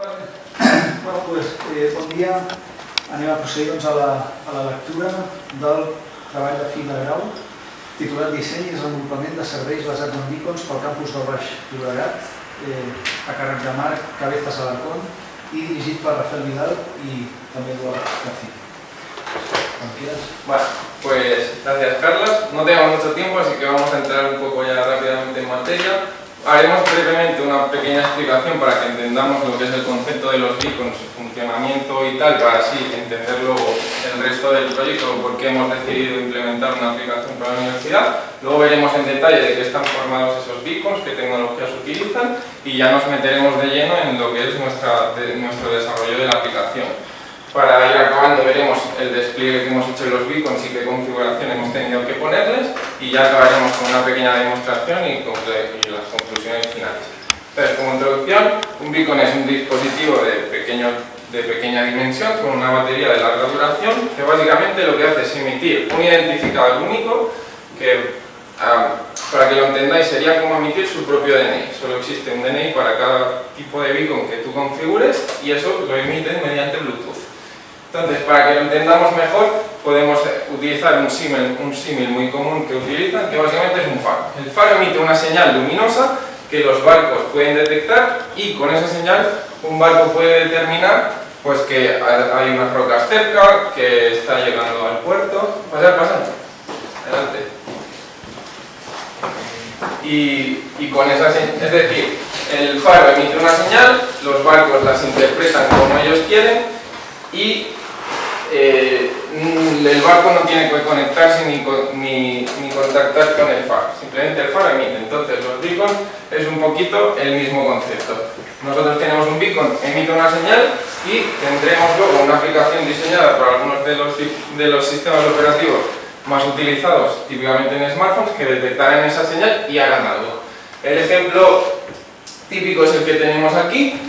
Bueno, bon dia. Anem a procedir a la lectura del treball de fi de grau titulat Disseny i desenvolupament de serveis basats en beacons pel campus del Baix Llobregat, a càrrec de Marc Cabezas Alarcón y dirigit per Rafael Vidal y también Eduardo García. Bueno, pues gracias Carlos. No tenemos mucho tiempo, así que vamos a entrar un poco ya rápidamente en materia. Haremos brevemente una pequeña explicación para que entendamos lo que es el concepto de los beacons, su funcionamiento y tal, para así entender luego el resto del proyecto, por qué hemos decidido implementar una aplicación para la universidad. Luego veremos en detalle de qué están formados esos beacons, qué tecnologías utilizan y ya nos meteremos de lleno en lo que es nuestro desarrollo de la aplicación. Para ir acabando veremos el despliegue que hemos hecho de los beacons y qué configuración hemos tenido que ponerles y ya acabaremos con una pequeña demostración y las conclusiones finales. Entonces, como introducción, un beacon es un dispositivo de pequeña dimensión con una batería de larga duración que básicamente lo que hace es emitir un identificador único que, para que lo entendáis, sería como emitir su propio DNI. Solo existe un DNI para cada tipo de beacon que tú configures y eso lo emites mediante Bluetooth. Entonces, para que lo entendamos mejor, podemos utilizar un símil muy común que utilizan, que básicamente es un faro. El faro emite una señal luminosa que los barcos pueden detectar y con esa señal un barco puede determinar pues, que hay unas rocas cerca, que está llegando al puerto. Pasando. Adelante. Y con esa señal, es decir, el faro emite una señal, los barcos las interpretan como ellos quieren y el barco no tiene que conectarse ni contactar con el faro, simplemente el faro emite. Entonces los beacons es un poquito el mismo concepto. Nosotros tenemos un beacon, emite una señal y tendremos luego una aplicación diseñada por algunos de los sistemas operativos más utilizados, típicamente en smartphones, que detectarán esa señal y harán algo. El ejemplo típico es el que tenemos aquí.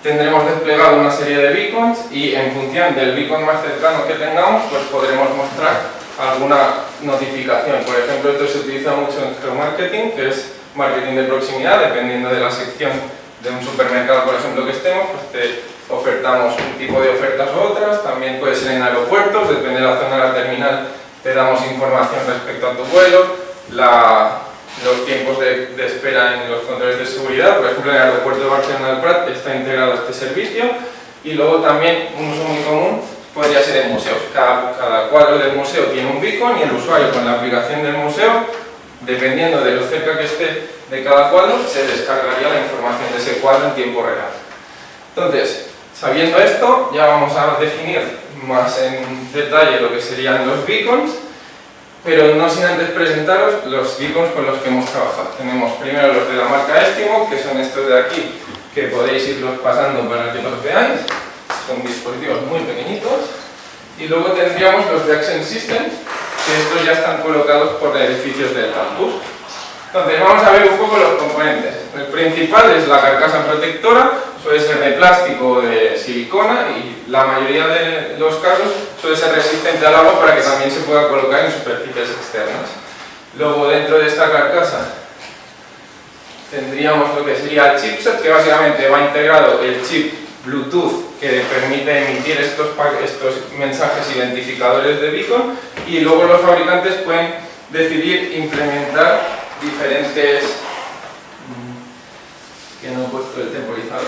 Tendremos desplegado una serie de beacons y en función del beacon más cercano que tengamos, pues podremos mostrar alguna notificación. Por ejemplo, esto se utiliza mucho en geomarketing, que es marketing de proximidad, dependiendo de la sección de un supermercado, por ejemplo, que estemos, pues te ofertamos un tipo de ofertas u otras. También puede ser en aeropuertos, depende de la zona de la terminal, te damos información respecto a tu vuelo, los tiempos de espera en los controles de seguridad. Por ejemplo, en el aeropuerto de Barcelona del Prat está integrado este servicio y luego también un uso muy común podría ser en museos. Cada cuadro del museo tiene un beacon y el usuario con la aplicación del museo, dependiendo de lo cerca que esté de cada cuadro, se descargaría la información de ese cuadro en tiempo real. Entonces, sabiendo esto, ya vamos a definir más en detalle lo que serían los beacons, pero no sin antes presentaros los beacons con los que hemos trabajado. Tenemos primero los de la marca Estimo, que son estos de aquí, que podéis irlos pasando para que los veáis. Son dispositivos muy pequeñitos. Y luego tendríamos los de Accent Systems, que estos ya están colocados por edificios del campus. Entonces vamos a ver un poco los componentes. El principal es la carcasa protectora, suele ser de plástico o de silicona y la mayoría de los casos suele ser resistente al agua para que también se pueda colocar en superficies externas. Luego dentro de esta carcasa tendríamos lo que sería el chipset, que básicamente va integrado el chip Bluetooth que permite emitir estos mensajes identificadores de beacon y luego los fabricantes pueden decidir implementar diferentes, que no he puesto el temporizador,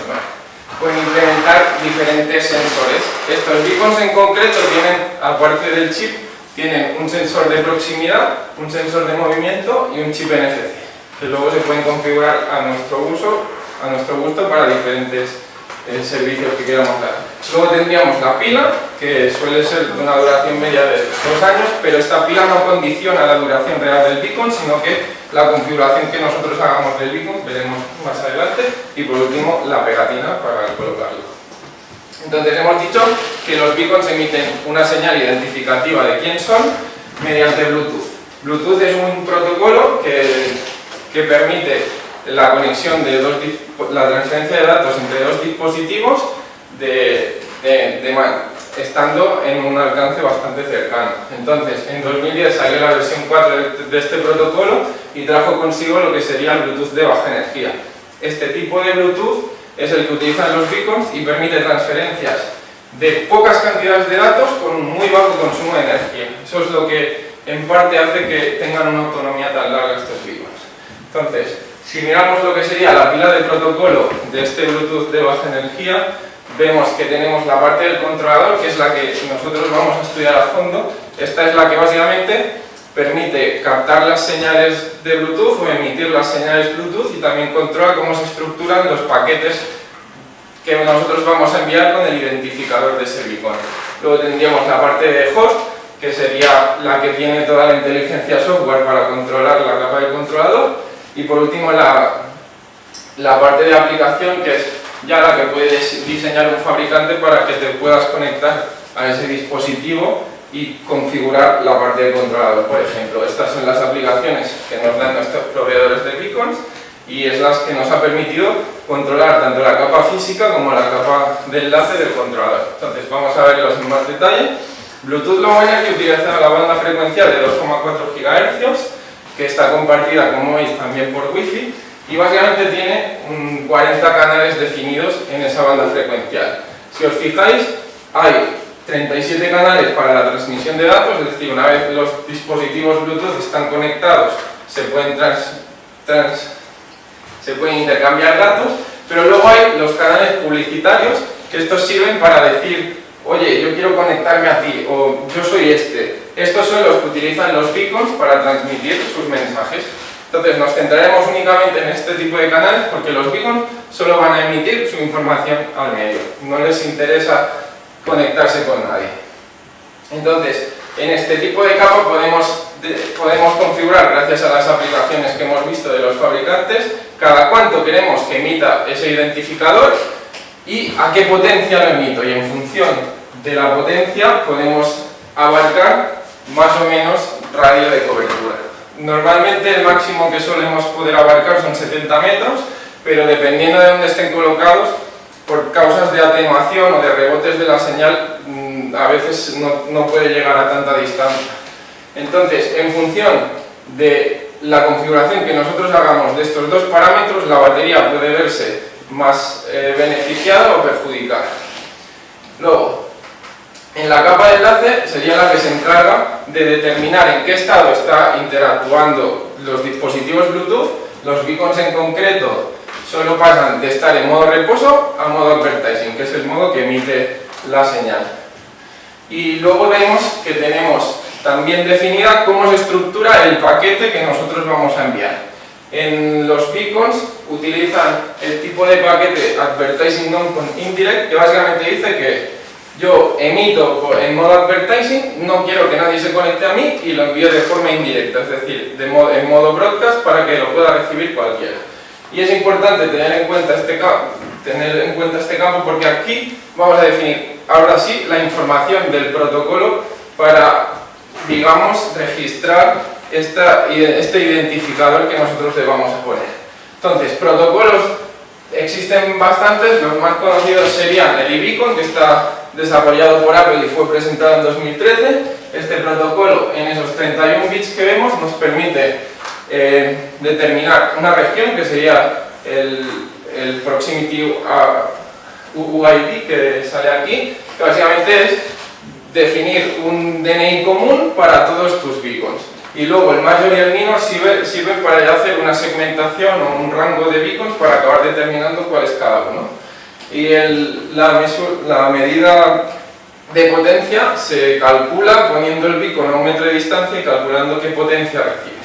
pueden implementar diferentes sensores. Estos beacons en concreto tienen, aparte del chip, tienen un sensor de proximidad, un sensor de movimiento y un chip NFC, que luego se pueden configurar a nuestro gusto para diferentes servicios que queramos dar. Luego tendríamos la pila, que suele ser de una duración media de 2 años, pero esta pila no condiciona la duración real del beacon, sino que la configuración que nosotros hagamos del beacon, veremos más adelante, y por último la pegatina para colocarlo. Entonces hemos dicho que los beacons emiten una señal identificativa de quién son mediante Bluetooth. Bluetooth es un protocolo que permite la conexión de la transferencia de datos entre dos dispositivos estando en un alcance bastante cercano. Entonces, en 2010 salió la versión 4 de este protocolo y trajo consigo lo que sería el Bluetooth de baja energía. Este tipo de Bluetooth es el que utilizan los beacons y permite transferencias de pocas cantidades de datos con un muy bajo consumo de energía. Eso es lo que en parte hace que tengan una autonomía tan larga estos beacons. Entonces, si miramos lo que sería la pila de protocolo de este Bluetooth de baja energía, vemos que tenemos la parte del controlador, que es la que nosotros vamos a estudiar a fondo. Esta es la que básicamente permite captar las señales de Bluetooth o emitir las señales Bluetooth y también controla cómo se estructuran los paquetes que nosotros vamos a enviar con el identificador de ese beacon. Luego tendríamos la parte de host, que sería la que tiene toda la inteligencia software para controlar la capa del controlador, y por último la parte de aplicación, que es ya la que puede diseñar un fabricante para que te puedas conectar a ese dispositivo y configurar la parte del controlador. Por ejemplo, estas son las aplicaciones que nos dan nuestros proveedores de beacons y es las que nos ha permitido controlar tanto la capa física como la capa de enlace del controlador. Entonces vamos a verlos en más detalle. Bluetooth lo bueno es que utiliza la banda frecuencial de 2,4 GHz, que está compartida, como veis, también por Wi-Fi, y básicamente tiene 40 canales definidos en esa banda frecuencial. Si os fijáis, hay 37 canales para la transmisión de datos, es decir, una vez los dispositivos Bluetooth están conectados, se pueden intercambiar datos, pero luego hay los canales publicitarios, que estos sirven para decir, oye, yo quiero conectarme a ti, o yo soy este. Estos son los que utilizan los beacons para transmitir sus mensajes. Entonces nos centraremos únicamente en este tipo de canales porque los beacons solo van a emitir su información al medio, no les interesa conectarse con nadie. Entonces, en este tipo de capa podemos configurar, gracias a las aplicaciones que hemos visto de los fabricantes, cada cuánto queremos que emita ese identificador y a qué potencia lo emito, y en función de la potencia podemos abarcar más o menos radio de cobertura. Normalmente el máximo que solemos poder abarcar son 70 metros, pero dependiendo de dónde estén colocados, por causas de atenuación o de rebotes de la señal, a veces no puede llegar a tanta distancia. Entonces, en función de la configuración que nosotros hagamos de estos dos parámetros, la batería puede verse más beneficiada o perjudicada. Luego, en la capa de enlace sería la que se encarga de determinar en qué estado está interactuando los dispositivos Bluetooth. Los beacons en concreto solo pasan de estar en modo reposo a modo advertising, que es el modo que emite la señal. Y luego vemos que tenemos también definida cómo se estructura el paquete que nosotros vamos a enviar. En los beacons utilizan el tipo de paquete Advertising Non con Indirect, que básicamente dice que yo emito en modo advertising, no quiero que nadie se conecte a mí y lo envío de forma indirecta, es decir, en modo broadcast para que lo pueda recibir cualquiera. Y es importante tener en cuenta este campo porque aquí vamos a definir ahora sí la información del protocolo para, digamos, registrar este identificador que nosotros le vamos a poner. Entonces, protocolos existen bastantes, los más conocidos serían el iBeacon, que está desarrollado por Apple y fue presentado en 2013. Este protocolo, en esos 31 bits que vemos, nos permite determinar una región, que sería el Proximity UID, que sale aquí, que básicamente es definir un DNI común para todos tus beacons. Y luego el major y el minor sirven para ya hacer una segmentación o un rango de beacons para acabar determinando cuál es cada uno. Y la medida de potencia se calcula poniendo el beacon a 1 metro de distancia y calculando qué potencia recibes.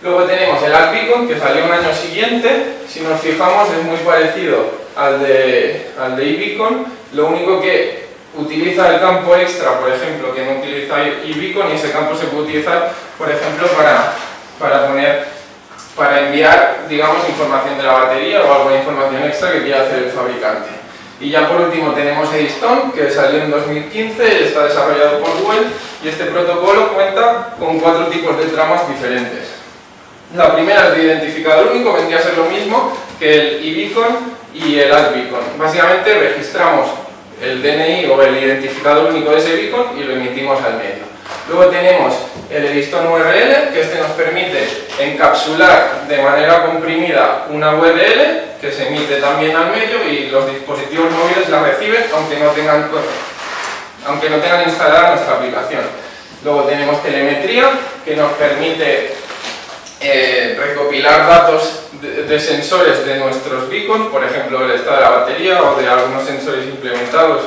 Luego tenemos el AdBeacon, que salió un año siguiente. Si nos fijamos, es muy parecido al de iBeacon, lo único que utiliza el campo extra, por ejemplo, que no utiliza iBeacon, y ese campo se puede utilizar, por ejemplo, para enviar, digamos, información de la batería o alguna información extra que quiera hacer el fabricante. Y ya por último tenemos Eddystone, que salió en 2015, está desarrollado por Google, y este protocolo cuenta con 4 tipos de tramas diferentes. La primera es de identificador único, vendría a ser lo mismo que el iBeacon y el AdBeacon. Básicamente registramos el DNI o el identificador único de ese beacon y lo emitimos al medio. Luego tenemos el Eddystone URL, que nos permite encapsular de manera comprimida una URL que se emite también al medio y los dispositivos móviles la reciben aunque no tengan instalada nuestra aplicación. Luego tenemos telemetría, que nos permite recopilar datos de sensores de nuestros beacons, por ejemplo el estado de la batería o de algunos sensores implementados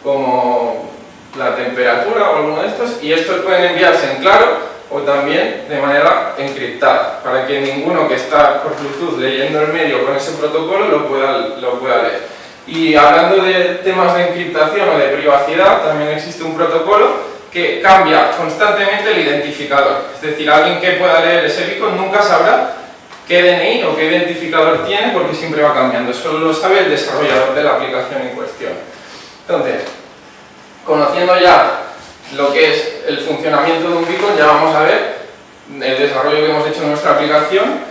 como la temperatura o alguno de estos, y estos pueden enviarse en claro o también de manera encriptada, para que ninguno que está por Bluetooth leyendo el medio con ese protocolo lo pueda leer. Y hablando de temas de encriptación o de privacidad, también existe un protocolo que cambia constantemente el identificador. Es decir, alguien que pueda leer ese beacon nunca sabrá qué DNI o qué identificador tiene porque siempre va cambiando. Solo lo sabe el desarrollador de la aplicación en cuestión. Entonces, conociendo ya lo que es el funcionamiento de un beacon, ya vamos a ver el desarrollo que hemos hecho en nuestra aplicación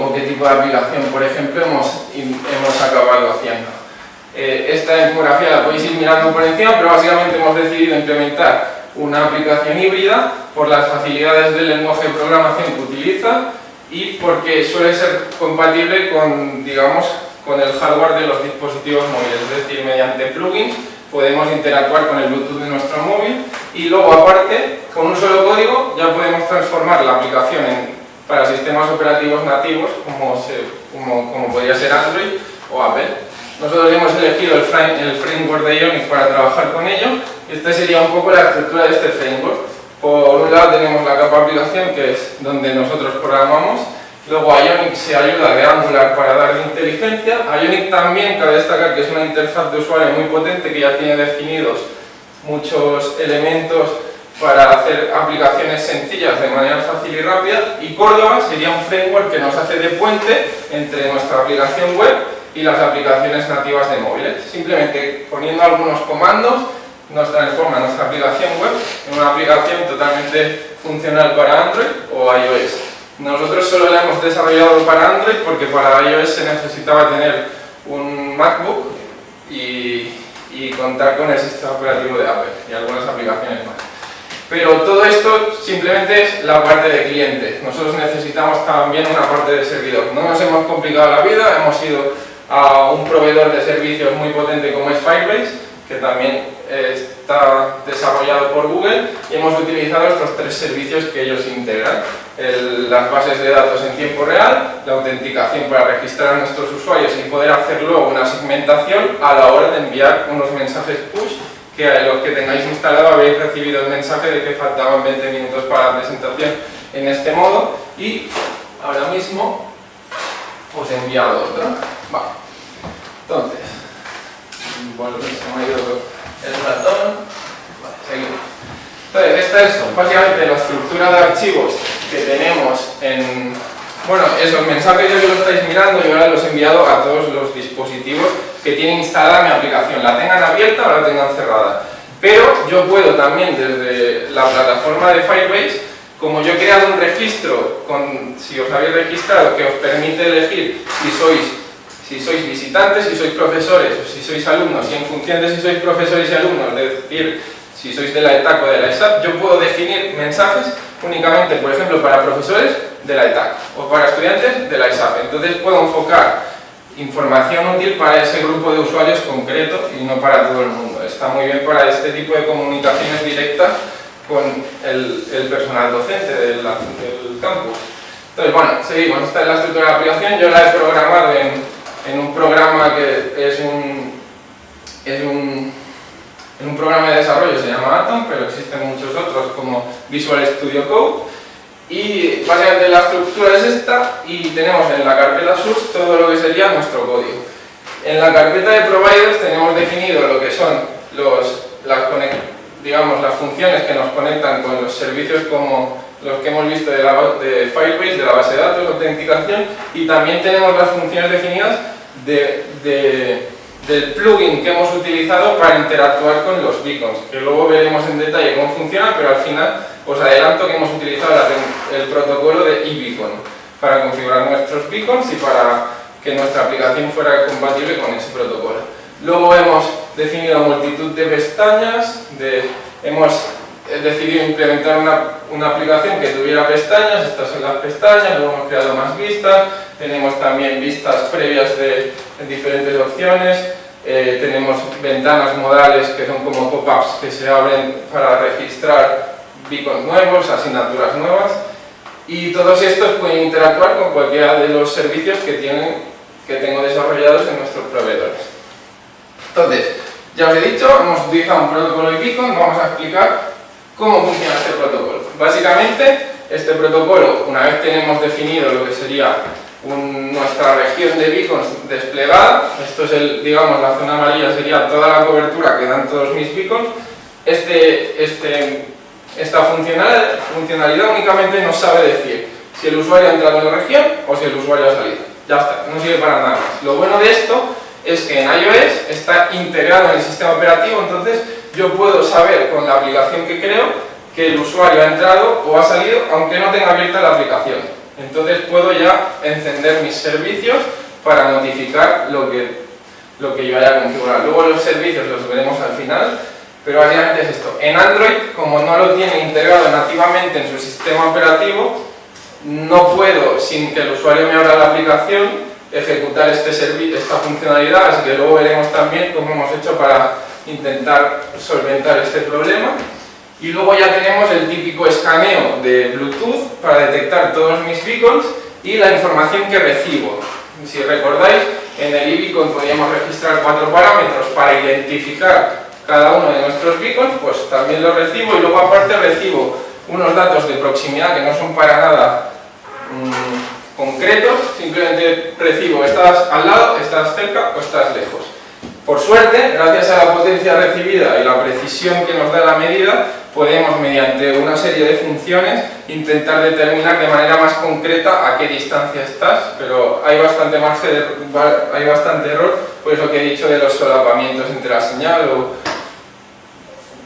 o qué tipo de aplicación, por ejemplo, hemos acabado haciendo. Esta infografía la podéis ir mirando por encima, pero básicamente hemos decidido implementar una aplicación híbrida por las facilidades del lenguaje de programación que utiliza y porque suele ser compatible con, digamos, con el hardware de los dispositivos móviles, es decir, mediante plugins podemos interactuar con el Bluetooth de nuestro móvil y luego aparte, con un solo código ya podemos transformar la aplicación para sistemas operativos nativos como podría ser Android o Apple. Nosotros hemos elegido el framework de Ionic para trabajar con ello. Esta sería un poco la estructura de este framework. Por un lado tenemos la capa aplicación, que es donde nosotros programamos. Luego Ionic se ayuda de Angular para darle inteligencia. Ionic también, cabe destacar que es una interfaz de usuario muy potente que ya tiene definidos muchos elementos para hacer aplicaciones sencillas de manera fácil y rápida. Y Córdoba sería un framework que nos hace de puente entre nuestra aplicación web y las aplicaciones nativas de móviles. Simplemente poniendo algunos comandos nos transforma nuestra aplicación web en una aplicación totalmente funcional para Android o iOS. Nosotros solo la hemos desarrollado para Android porque para iOS se necesitaba tener un MacBook y contar con el sistema operativo de Apple y algunas aplicaciones más. Pero todo esto simplemente es la parte de cliente. Nosotros necesitamos también una parte de servidor. No nos hemos complicado la vida, hemos ido a un proveedor de servicios muy potente como es Firebase, que también está desarrollado por Google, y hemos utilizado estos tres servicios que ellos integran: las bases de datos en tiempo real, la autenticación para registrar a nuestros usuarios y poder hacer luego una segmentación a la hora de enviar unos mensajes push, que a los que tengáis instalado habéis recibido el mensaje de que faltaban 20 minutos para la presentación en este modo, y ahora mismo os he enviado otro. Vale. Entonces, bueno, se me ha ido el ratón. Vale, seguimos. Entonces, esta es básicamente la estructura de archivos que tenemos en... Bueno, esos mensajes ya que lo estáis mirando, yo ahora los he enviado a todos los dispositivos que tienen instalada mi aplicación, la tengan abierta o la tengan cerrada. Pero yo puedo también desde la plataforma de Firebase, como yo he creado un registro, si os habéis registrado, que os permite elegir si sois visitantes, si sois profesores o si sois alumnos, y en función de si sois profesores y alumnos, es decir, si sois de la ETAC o de la ESAP, yo puedo definir mensajes únicamente, por ejemplo, para profesores de la ETAC o para estudiantes de la ESAP. Entonces puedo enfocar información útil para ese grupo de usuarios concreto y no para todo el mundo. Está muy bien para este tipo de comunicaciones directas con el personal docente del campus. Entonces, bueno, seguimos. Esta es la estructura de la aplicación. Yo la he programado en un programa que es un programa de desarrollo, se llama Atom, pero existen muchos otros como Visual Studio Code. Y básicamente la estructura es esta, y tenemos en la carpeta source todo lo que sería nuestro código. En la carpeta de providers tenemos definido lo que son las funciones que nos conectan con los servicios como los que hemos visto de Firebase, de la base de datos, autenticación, y también tenemos las funciones definidas del plugin que hemos utilizado para interactuar con los beacons, que luego veremos en detalle cómo funciona, pero al final os adelanto que hemos utilizado el protocolo de eBeacon para configurar nuestros beacons y para que nuestra aplicación fuera compatible con ese protocolo. Luego hemos definido multitud de pestañas, hemos he decidido implementar una aplicación que tuviera pestañas. Estas son las pestañas, luego hemos creado más vistas, tenemos también vistas previas de diferentes opciones, tenemos ventanas modales que son como pop-ups que se abren para registrar beacons nuevos, asignaturas nuevas, y todos estos pueden interactuar con cualquiera de los servicios que tengo desarrollados en nuestros proveedores. Entonces, ya os he dicho, hemos utilizado un protocolo de beacon. Vamos a explicar cómo funciona este protocolo. Básicamente, este protocolo, una vez tenemos definido lo que sería nuestra región de beacons desplegada, esto es digamos, la zona amarilla sería toda la cobertura que dan todos mis beacons. Esta funcionalidad únicamente nos sabe decir si el usuario ha entrado en la región o si el usuario ha salido. Ya está, no sirve para nada más. Lo bueno de esto es que en iOS está integrado en el sistema operativo, entonces yo puedo saber con la aplicación que creo que el usuario ha entrado o ha salido aunque no tenga abierta la aplicación. Entonces puedo ya encender mis servicios para notificar lo que yo haya configurado. Luego los servicios los veremos al final, pero básicamente es esto. En Android, como no lo tiene integrado nativamente en su sistema operativo, no puedo, sin que el usuario me abra la aplicación, ejecutar esta funcionalidad, así que luego veremos también cómo hemos hecho para intentar solventar este problema. Y luego ya tenemos el típico escaneo de Bluetooth para detectar todos mis beacons y la información que recibo. Si recordáis, en el iBeacon podíamos registrar 4 parámetros para identificar cada uno de nuestros beacons, pues también los recibo, y luego aparte recibo unos datos de proximidad que no son para nada concretos, simplemente recibo estás al lado, estás cerca o estás lejos. Por suerte, gracias a la potencia recibida y la precisión que nos da la medida, podemos mediante una serie de funciones intentar determinar de manera más concreta a qué distancia estás, pero hay bastante error, por eso que he dicho de los solapamientos entre la señal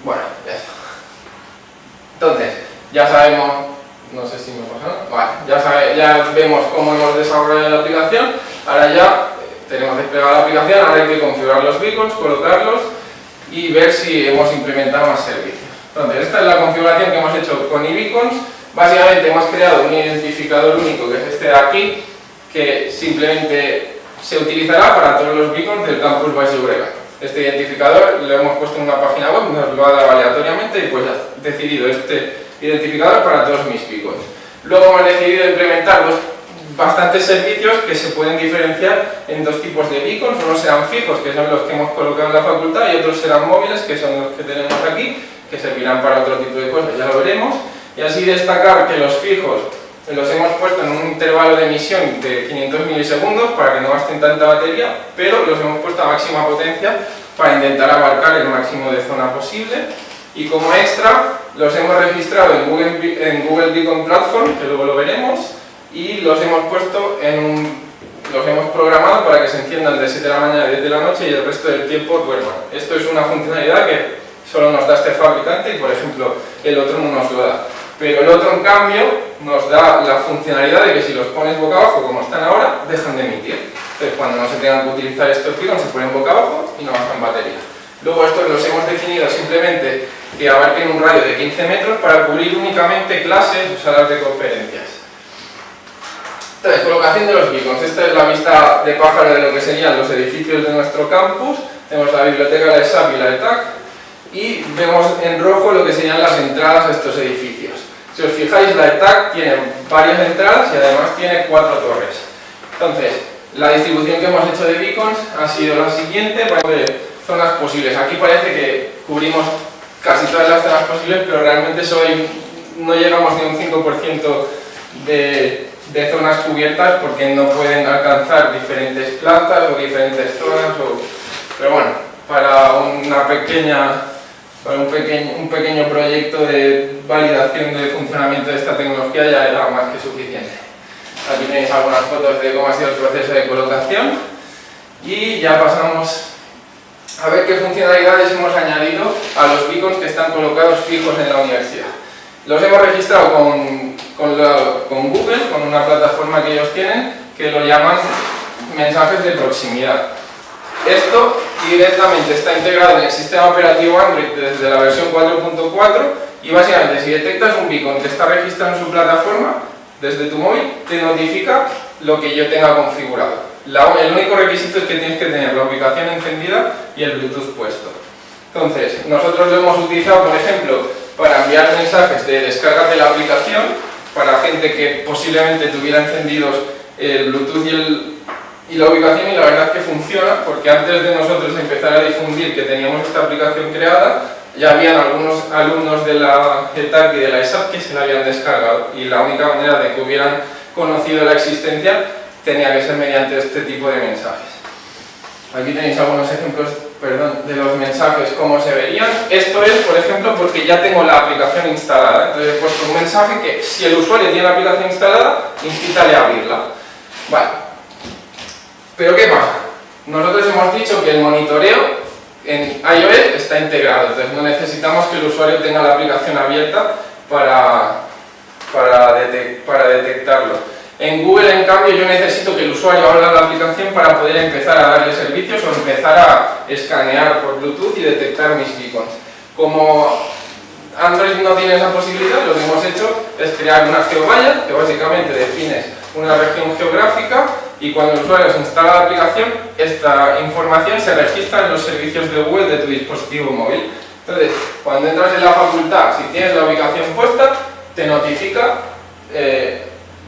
bueno, ya está. Entonces, ya sabemos, no sé si me pasa, vale, ya vemos cómo hemos desarrollado la aplicación. Ahora ya tenemos desplegada la aplicación, ahora hay que configurar los beacons, colocarlos y ver si hemos implementado más servicios. Entonces, esta es la configuración que hemos hecho con iBeacons. Básicamente hemos creado un identificador único, que es este de aquí, que simplemente se utilizará para todos los beacons del campus Baix Llobregat. Este identificador lo hemos puesto en una página web, nos lo ha dado aleatoriamente y pues he decidido este identificador para todos mis beacons. Luego hemos decidido implementar bastantes servicios que se pueden diferenciar en dos tipos de beacons. Unos serán fijos, que son los que hemos colocado en la facultad, y otros serán móviles, que son los que tenemos aquí, que servirán para otro tipo de cosas, ya lo veremos. Y así destacar que los fijos los hemos puesto en un intervalo de emisión de 500 milisegundos para que no gasten tanta batería, pero los hemos puesto a máxima potencia para intentar abarcar el máximo de zona posible. Y como extra, los hemos registrado en Google Beacon Platform, que luego lo veremos, y los hemos puesto los hemos programado para que se enciendan de 7 de la mañana a 10 de la noche y el resto del tiempo duerman. Esto es una funcionalidad que solo nos da este fabricante y, por ejemplo, el otro no nos lo da. Pero el otro, en cambio, nos da la funcionalidad de que si los pones boca abajo, como están ahora, dejan de emitir. Entonces, cuando no se tengan que utilizar estos beacons, se ponen boca abajo y no bajan batería. Luego, estos los hemos definido simplemente que abarquen un radio de 15 metros para cubrir únicamente clases o salas de conferencias. Entonces, colocación de los beacons. Esta es la vista de pájaro de lo que serían los edificios de nuestro campus. Tenemos la biblioteca, la de SAP y la de TAC. Y vemos en rojo lo que serían las entradas a estos edificios. Si os fijáis, la de TAC tiene varias entradas y además tiene 4 torres. Entonces, la distribución que hemos hecho de beacons ha sido la siguiente para ver zonas posibles. Aquí parece que cubrimos casi todas las zonas posibles, pero realmente no llegamos ni a un 5% de zonas cubiertas porque no pueden alcanzar diferentes plantas o diferentes zonas. Pero bueno, para un pequeño proyecto de validación de funcionamiento de esta tecnología ya era más que suficiente. Aquí tenéis algunas fotos de cómo ha sido el proceso de colocación y ya pasamos a ver qué funcionalidades hemos añadido a los beacons que están colocados fijos en la universidad. Los hemos registrado con Google, con una plataforma que ellos tienen, que lo llaman mensajes de proximidad. Esto directamente está integrado en el sistema operativo Android desde la versión 4.4 y básicamente si detectas un beacon que está registrado en su plataforma, desde tu móvil te notifica lo que yo tenga configurado. El único requisito es que tienes que tener la ubicación encendida y el Bluetooth puesto. Entonces, nosotros lo hemos utilizado, por ejemplo, para enviar mensajes de descarga de la aplicación para gente que posiblemente tuviera encendidos el Bluetooth y la ubicación, y la verdad es que funciona, porque antes de nosotros empezar a difundir que teníamos esta aplicación creada, ya habían algunos alumnos de la ETAC y de la ESAP que se la habían descargado, y la única manera de que hubieran conocido la existencia tenía que ser mediante este tipo de mensajes. Aquí tenéis algunos ejemplos, de los mensajes, cómo se verían. Esto es, por ejemplo, porque ya tengo la aplicación instalada. Entonces he puesto un mensaje que, si el usuario tiene la aplicación instalada, incítale a abrirla. Vale. Pero ¿qué pasa? Nosotros hemos dicho que el monitoreo en iOS está integrado, entonces no necesitamos que el usuario tenga la aplicación abierta para detectarlo. En Google, en cambio, yo necesito que el usuario abra la aplicación para poder empezar a darle servicios o empezar a escanear por Bluetooth y detectar mis beacons. Como Android no tiene esa posibilidad, lo que hemos hecho es crear una geovalla que básicamente defines una región geográfica, y cuando el usuario se instala la aplicación, esta información se registra en los servicios de Google de tu dispositivo móvil. Entonces, cuando entras en la facultad, si tienes la ubicación puesta, te notifica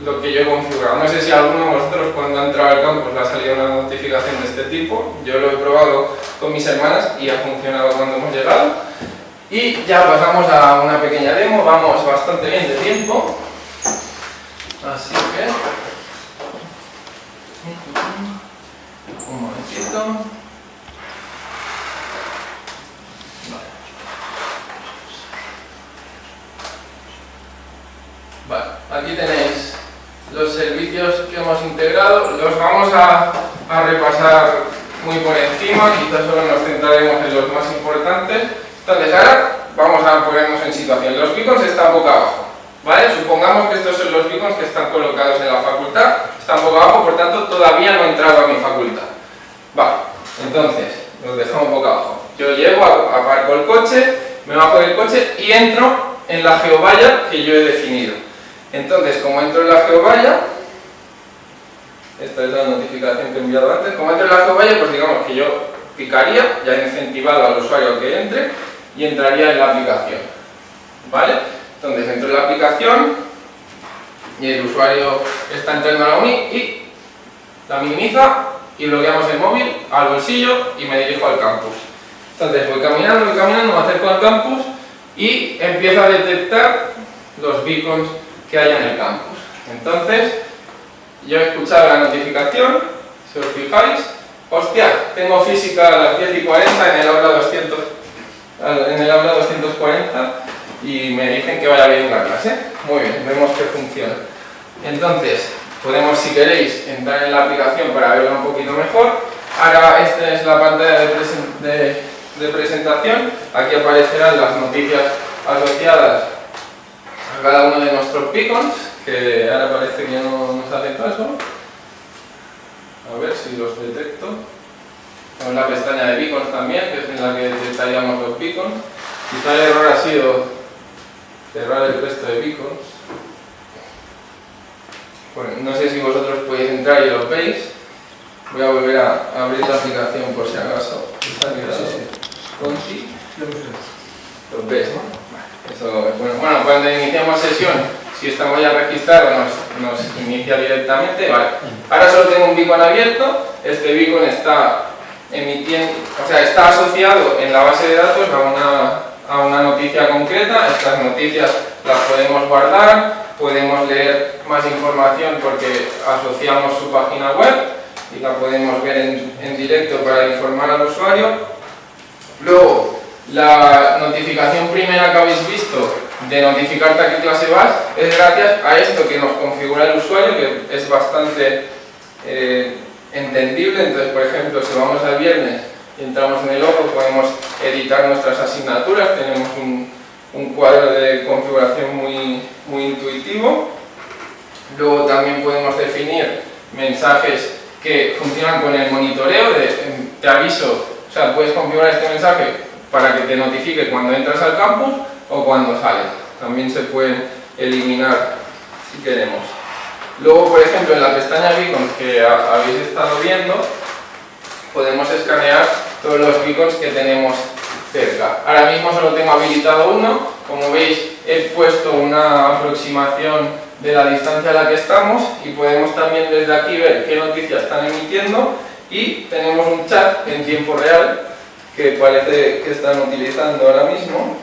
lo que yo he configurado. No sé si a alguno de vosotros, cuando ha entrado al campus, le ha salido una notificación de este tipo. Yo lo he probado con mis hermanas y ha funcionado cuando hemos llegado. Y ya pasamos a una pequeña demo, vamos bastante bien de tiempo. Así que... un momentito. Vale, aquí tenéis los servicios que hemos integrado. Los vamos a repasar muy por encima, quizás solo nos centraremos en los más importantes. Entonces ahora vamos a ponernos en situación. Los beacons están boca abajo, ¿vale? Supongamos que estos son los beacons que están colocados en la facultad, están boca abajo, por tanto todavía no he entrado a mi facultad. Vale, entonces los dejamos boca abajo. Yo llego, aparco el coche, me bajo del coche y entro en la geovalla que yo he definido. Entonces, como entro en la geovalla, esta es la notificación que he enviado antes, como entro en la geovalla, pues digamos que yo picaría, ya he incentivado al usuario que entre, y entraría en la aplicación, ¿vale? Entonces entro en la aplicación y el usuario está entrando a la uni y la minimiza y bloqueamos el móvil al bolsillo y me dirijo al campus. Entonces voy caminando, me acerco al campus y empiezo a detectar los beacons que hay en el campus. Entonces yo he escuchado la notificación, si os fijáis, hostia, tengo física a las 10:40 en el aula 240 y me dicen que vaya bien la clase. Muy bien, vemos que funciona. Entonces podemos, si queréis, entrar en la aplicación para verla un poquito mejor. Ahora esta es la pantalla de presentación. Aquí aparecerán las noticias asociadas a cada uno de nuestros beacons, que ahora parece que no nos hace caso. A ver si los detecto. Tenemos la pestaña de beacons también, que es en la que detallamos los beacons. Quizá el error ha sido cerrar el resto de beacons. Bueno, no sé si vosotros podéis entrar y los veis. Voy a volver a abrir la aplicación por si acaso. ¿Está quedado? Conti. Los ves, ¿no? Eso es bueno. Bueno, cuando iniciamos sesión, si estamos ya registrados, nos inicia directamente. Vale. Ahora solo tengo un beacon abierto. Este beacon está emitiendo, o sea, está asociado en la base de datos a una noticia concreta. Estas noticias las podemos guardar, podemos leer más información porque asociamos su página web y la podemos ver en directo para informar al usuario. Luego, la notificación primera que habéis visto de notificarte a qué clase vas es gracias a esto que nos configura el usuario, que es bastante entendible. Entonces, por ejemplo, si vamos al viernes y entramos en el ojo, podemos editar nuestras asignaturas, tenemos un cuadro de configuración muy intuitivo. Luego también podemos definir mensajes que funcionan con el monitoreo, te aviso, o sea, puedes configurar este mensaje para que te notifique cuando entras al campus, o cuando sale. También se pueden eliminar si queremos. Luego, por ejemplo, en la pestaña Beacons que habéis estado viendo, podemos escanear todos los beacons que tenemos cerca. Ahora mismo solo tengo habilitado uno. Como veis, he puesto una aproximación de la distancia a la que estamos y podemos también desde aquí ver qué noticias están emitiendo, y tenemos un chat en tiempo real que parece que están utilizando ahora mismo.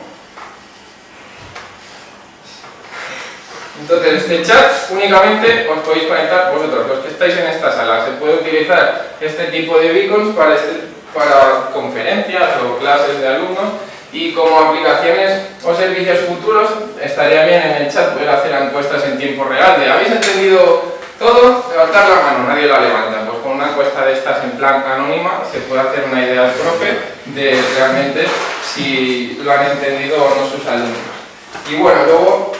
Entonces, este chat únicamente os podéis conectar vosotros, los que estáis en esta sala. Se puede utilizar este tipo de beacons para conferencias o clases de alumnos, y como aplicaciones o servicios futuros estaría bien en el chat poder hacer encuestas en tiempo real de ¿habéis entendido todo? Levantar la mano, nadie la levanta. Pues con una encuesta de estas en plan anónima se puede hacer una idea al profe de realmente si lo han entendido o no sus alumnos. Y bueno, luego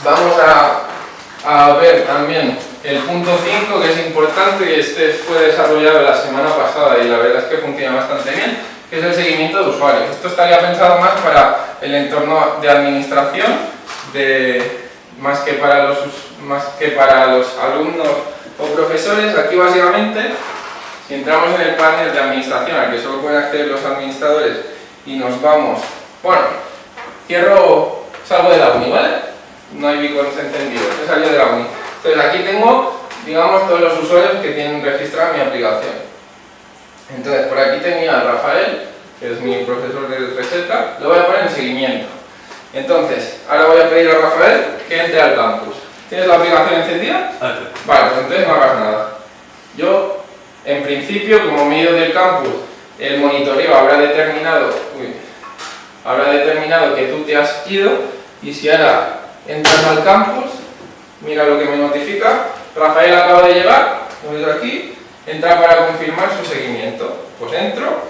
vamos a ver también el punto 5, que es importante, y este fue desarrollado la semana pasada y la verdad es que funciona bastante bien, que es el seguimiento de usuarios. Esto estaría pensado más para el entorno de administración, más que para los alumnos o profesores. Aquí básicamente, si entramos en el panel de administración, al que solo pueden acceder los administradores, y nos vamos, bueno, salgo de la uni, ¿vale? No hay beacons encendidos, he salido de la uni. Entonces aquí tengo, digamos, todos los usuarios que tienen registrada mi aplicación. Entonces por aquí tenía a Rafael, que es mi profesor de receta, lo voy a poner en seguimiento. Entonces, ahora voy a pedir a Rafael que entre al campus. ¿Tienes la aplicación encendida? Vale, pues entonces no hagas nada. Yo, en principio, como medio del campus, el monitoreo habrá determinado que tú te has ido, y si ahora entras al campus, mira lo que me notifica, Rafael acaba de llegar, lo veis aquí, entra para confirmar su seguimiento. Pues entro,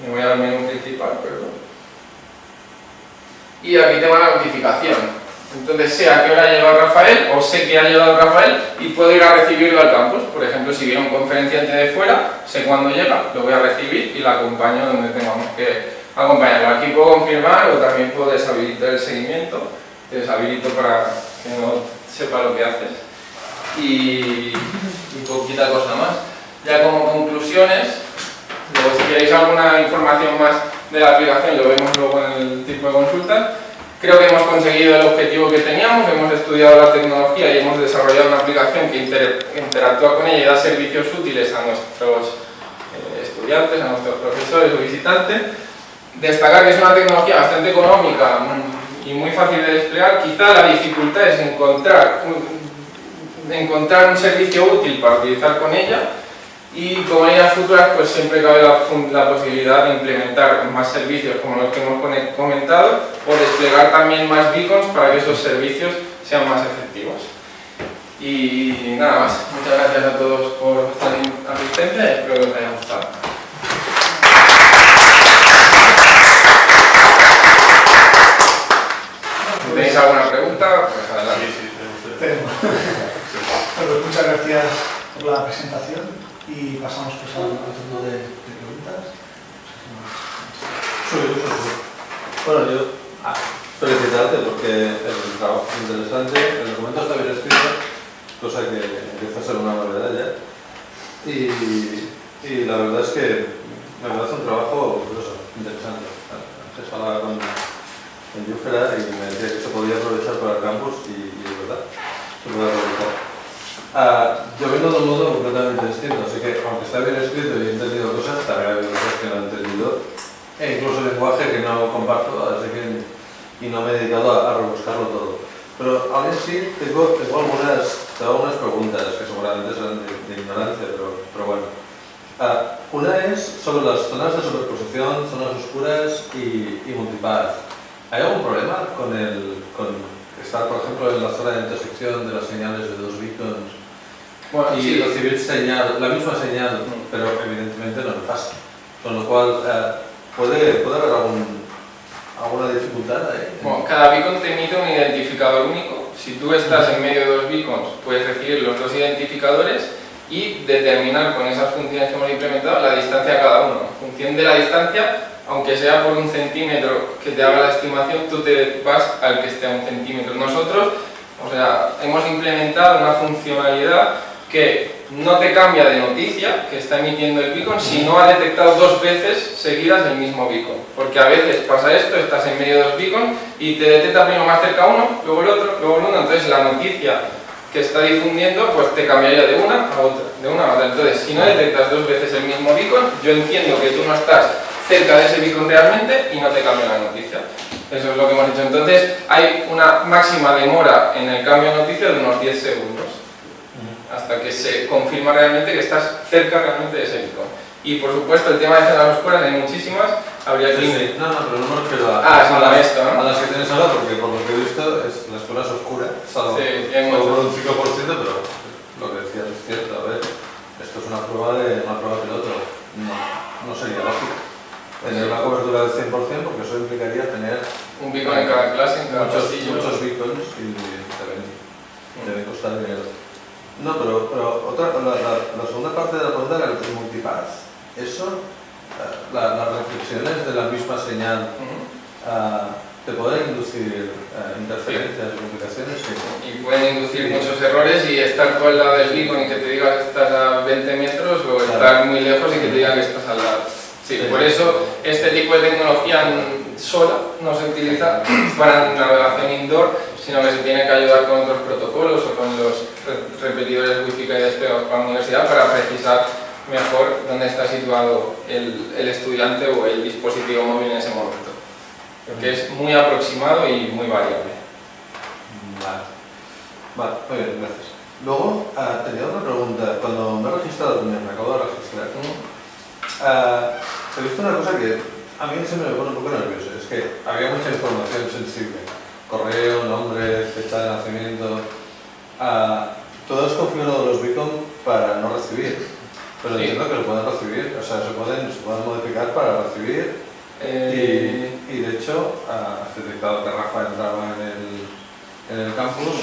me voy al menú principal, perdón, y aquí tengo la notificación. Entonces sé a qué hora ha llegado Rafael, o sé que ha llegado Rafael, y puedo ir a recibirlo al campus. Por ejemplo, si viene un conferenciante de fuera, sé cuándo llega, lo voy a recibir y la acompaño donde tengamos que acompañarlo. Aquí puedo confirmar, o también puedo deshabilitar el seguimiento. Te deshabilito para que no sepa lo que haces. Y poquita cosa más. Ya como conclusiones, luego si queréis alguna información más de la aplicación, lo vemos luego en el tipo de consultas. Creo que hemos conseguido el objetivo que teníamos, hemos estudiado la tecnología y hemos desarrollado una aplicación que interactúa con ella y da servicios útiles a nuestros estudiantes, a nuestros profesores o visitantes. Destacar que es una tecnología bastante económica y muy fácil de desplegar. Quizá la dificultad es encontrar un servicio útil para utilizar con ella, y como en las futuras pues siempre cabe la posibilidad de implementar más servicios como los que hemos comentado, o desplegar también más beacons para que esos servicios sean más efectivos. Y nada más, muchas gracias a todos por vuestra asistencia y espero que os haya gustado. ¿Tenéis alguna pregunta? Pues adelante. Pues muchas gracias por la presentación y pasamos pues al turno de preguntas. Bueno, yo felicitarte porque el trabajo es interesante, el documento está bien escrito, cosa que empieza a ser una novedad ya. Y la verdad es que me parece un trabajo interesante. Antes hablaba con Júfera y me decía que se podía aprovechar para el campus y es verdad, se puede aprovechar. Yo vengo de un modo completamente distinto, así que aunque está bien escrito y he entendido cosas, también hay cosas que no he entendido, e incluso lenguaje que no comparto, así que y no me he dedicado a rebuscarlo todo. Pero aún así tengo algunas preguntas que seguramente serán de ignorancia, pero bueno. Una es sobre las zonas de superposición, zonas oscuras y multipath. ¿Hay algún problema con estar, por ejemplo, en la zona de intersección de las señales de dos beacons y sí, recibir la misma señal, pero evidentemente no es fácil? Con lo cual, ¿puede haber alguna dificultad ahí? Bueno, cada beacon te emite un identificador único. Si tú estás en medio de dos beacons, puedes recibir los dos identificadores y determinar con esas funciones que hemos implementado la distancia a cada uno. En función de la distancia, aunque sea por 1 centímetro que te haga la estimación, tú te vas al que esté a 1 centímetro. Nosotros, o sea, hemos implementado una funcionalidad que no te cambia de noticia que está emitiendo el beacon, sino ha detectado 2 veces seguidas el mismo beacon. Porque a veces pasa esto, estás en medio de 2 beacons y te detecta primero más cerca uno, luego el otro, luego el uno, entonces la noticia que está difundiendo pues te cambiaría de una a otra, de una a otra. Entonces, si no detectas 2 veces el mismo beacon, yo entiendo que tú no estás cerca de ese beacon realmente y no te cambia la noticia. Eso es lo que hemos hecho. Entonces, hay una máxima demora en el cambio de noticia de unos 10 segundos. Hasta que se confirma realmente que estás cerca realmente de ese beacon. Y por supuesto el tema de cenas oscuras hay muchísimas, habría que... Sí. No, pero no me refiero esto, ¿no? a las que tienes ahora, porque por lo que he visto la escuela es oscura, salvo por un 5%, pero lo que decías es cierto. A ver, esto es una prueba piloto, no sería lógico tener una cobertura del 100%, porque eso implicaría tener un beacon en cada clase, en cada pasillo. Muchos beacons y deben costar dinero. No, pero la segunda parte de la pregunta era el multipath. Eso, las reflexiones de la misma señal, ¿te pueden inducir interferencias, complicaciones? Sí. Y pueden inducir muchos errores y estar tú al lado del beacon y que te diga que estás a 20 metros o estar muy lejos y que te diga que estás al lado. Sí, por eso este tipo de tecnología sola no se utiliza para navegación indoor, sino que se tiene que ayudar con otros protocolos o con los repetidores wifi que hay desplegados para la universidad para precisar mejor dónde está situado el estudiante o el dispositivo móvil en ese momento. Porque es muy aproximado y muy variable. Vale, muy bien, gracias. Luego, tenía una pregunta. Cuando me he registrado, me acabo de registrar, he visto una cosa que a mí siempre me pone un poco nervioso. Es que había mucha información sensible. Correo, nombre, fecha de nacimiento. Todo es configurado los beacon para no recibir. Pero entiendo que lo pueden recibir, o sea, se pueden modificar para recibir. Y de hecho, has detectado que Rafa entraba en el campus,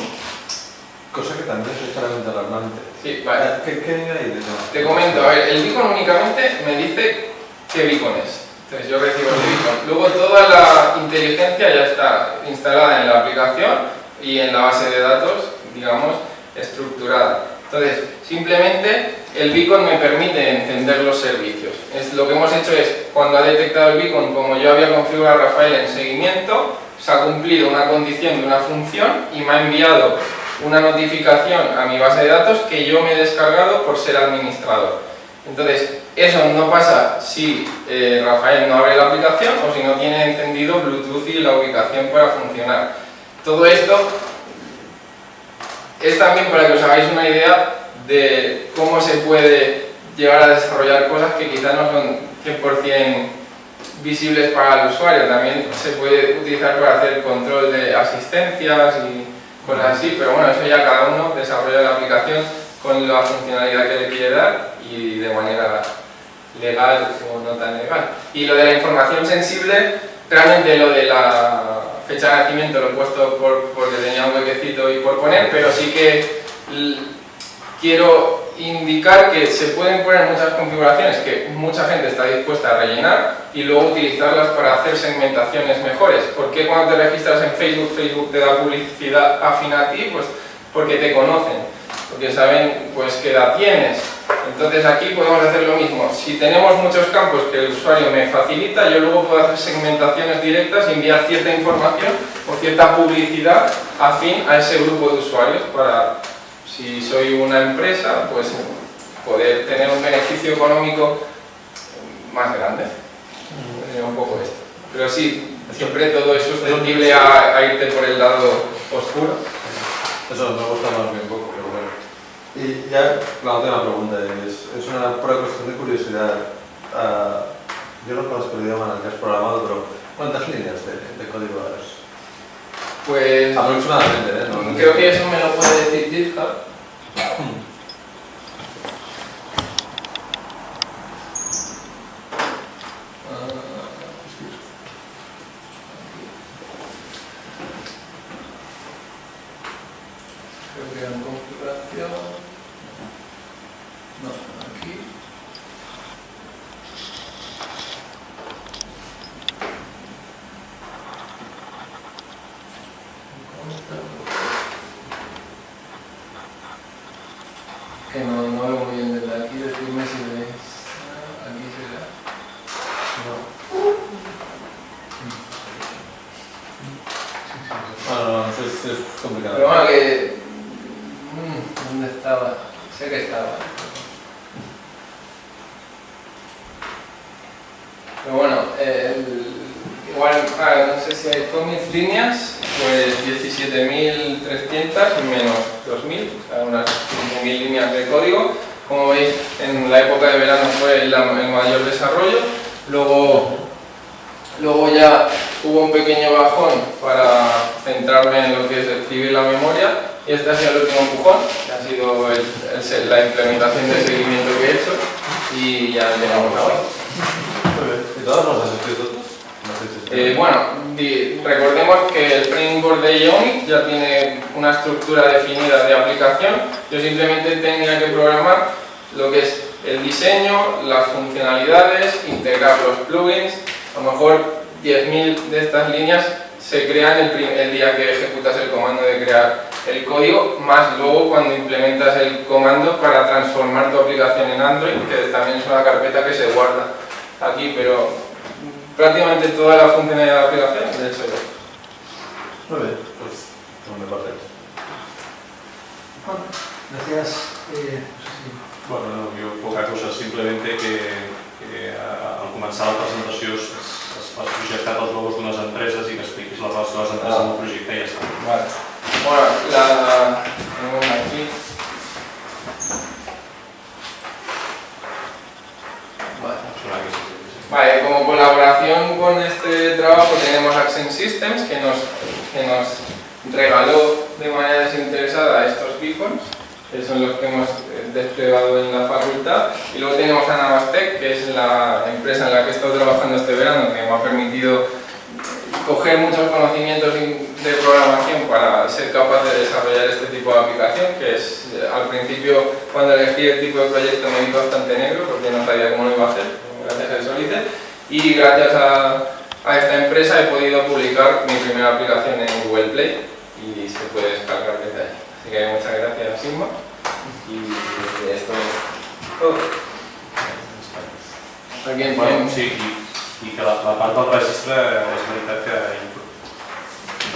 cosa que también es claramente alarmante. Sí, vale. ¿Qué hay detrás? Te comento, a ver, el beacon únicamente me dice qué beacon es. Entonces yo recibo el beacon. Luego toda la inteligencia ya está instalada en la aplicación y en la base de datos, digamos, estructurada. Entonces, simplemente el beacon me permite encender los servicios. Lo que hemos hecho es, cuando ha detectado el beacon, como yo había configurado a Rafael en seguimiento, se ha cumplido una condición de una función y me ha enviado una notificación a mi base de datos que yo me he descargado por ser administrador. Entonces, eso no pasa si Rafael no abre la aplicación o si no tiene encendido Bluetooth y la ubicación para funcionar. Todo esto es también para que os hagáis una idea de cómo se puede llegar a desarrollar cosas que quizás no son 100% visibles para el usuario. También se puede utilizar para hacer control de asistencias y cosas así, pero bueno, eso ya cada uno desarrolla la aplicación con la funcionalidad que le quiere dar y de manera legal o no tan legal. Y lo de la información sensible, realmente lo de la fecha de nacimiento lo he puesto porque tenía un huequecito y por poner, pero sí que quiero indicar que se pueden poner muchas configuraciones que mucha gente está dispuesta a rellenar y luego utilizarlas para hacer segmentaciones mejores. ¿Por qué cuando te registras en Facebook, Facebook te da publicidad afín a ti? Pues porque te conocen, porque saben pues qué edad tienes. Entonces aquí podemos hacer lo mismo. Si tenemos muchos campos que el usuario me facilita, yo luego puedo hacer segmentaciones directas y enviar cierta información o cierta publicidad afín a ese grupo de usuarios para, si soy una empresa, pues poder tener un beneficio económico más grande. Sería un poco esto. Pero sí, siempre todo es susceptible a irte por el lado oscuro. Eso me gusta más bien poco, pero bueno. Y ya la última pregunta es una pura cuestión de curiosidad. Yo no conozco el idioma en el que has programado, pero ¿cuántas líneas de código has? Pues aproximadamente, ¿eh? No, creo que eso me lo puede decir GitHub. Creo que en configuración. No, aquí. que no veo muy bien desde aquí, decirme si veis. Aquí se ve. No, es complicado. Pero bueno, que... ¿dónde estaba? Sé que estaba. Pero bueno, igual, no sé si hay con mis líneas, pues 17.300 menos 2.000, o sea, unas 5.000 líneas de código. Como veis, en la época de verano fue el mayor desarrollo. Luego ya hubo un pequeño bajón para centrarme en lo que es escribir la memoria, y este ha sido el último empujón, que ha sido la implementación de seguimiento que he hecho, y ya llegamos a hoy. ¿Y todas las has escrito tú? Bueno, recordemos que el framework de Ionic ya tiene una estructura definida de aplicación. Yo simplemente tenía que programar lo que es el diseño, las funcionalidades, integrar los plugins. A lo mejor 10.000 de estas líneas se crean el día que ejecutas el comando de crear el código, más luego cuando implementas el comando para transformar tu aplicación en Android, que también es una carpeta que se guarda aquí, pero prácticamente toda la funcionalidad de la aplicación de hecho yo. Muy bien, pues no me parece. Bueno, gracias. Bueno, no, jo poca cosa, simplemente que al començar la presentació has projectat els logos d'unes empreses i que expliquis la relació de les empreses amb el projecte i ja està. Vale. Bueno, la tenemos aquí. Vale, como colaboración con este trabajo tenemos Accent Systems, que nos regaló de manera desinteresada estos beacons, que son los que hemos desplegado en la facultad, y luego tenemos a Navastec, que es la empresa en la que he estado trabajando este verano, que me ha permitido coger muchos conocimientos de programación para ser capaz de desarrollar este tipo de aplicación, que es, al principio, cuando elegí el tipo de proyecto me vi bastante negro, porque no sabía cómo lo iba a hacer, gracias a eso lo hice, y gracias a esta empresa he podido publicar mi primera aplicación en Google Play, y se puede descargar desde ahí. Así que muchas gracias, Sigma, y esto es todo. Bueno, sí, i que la part del registre és veritat que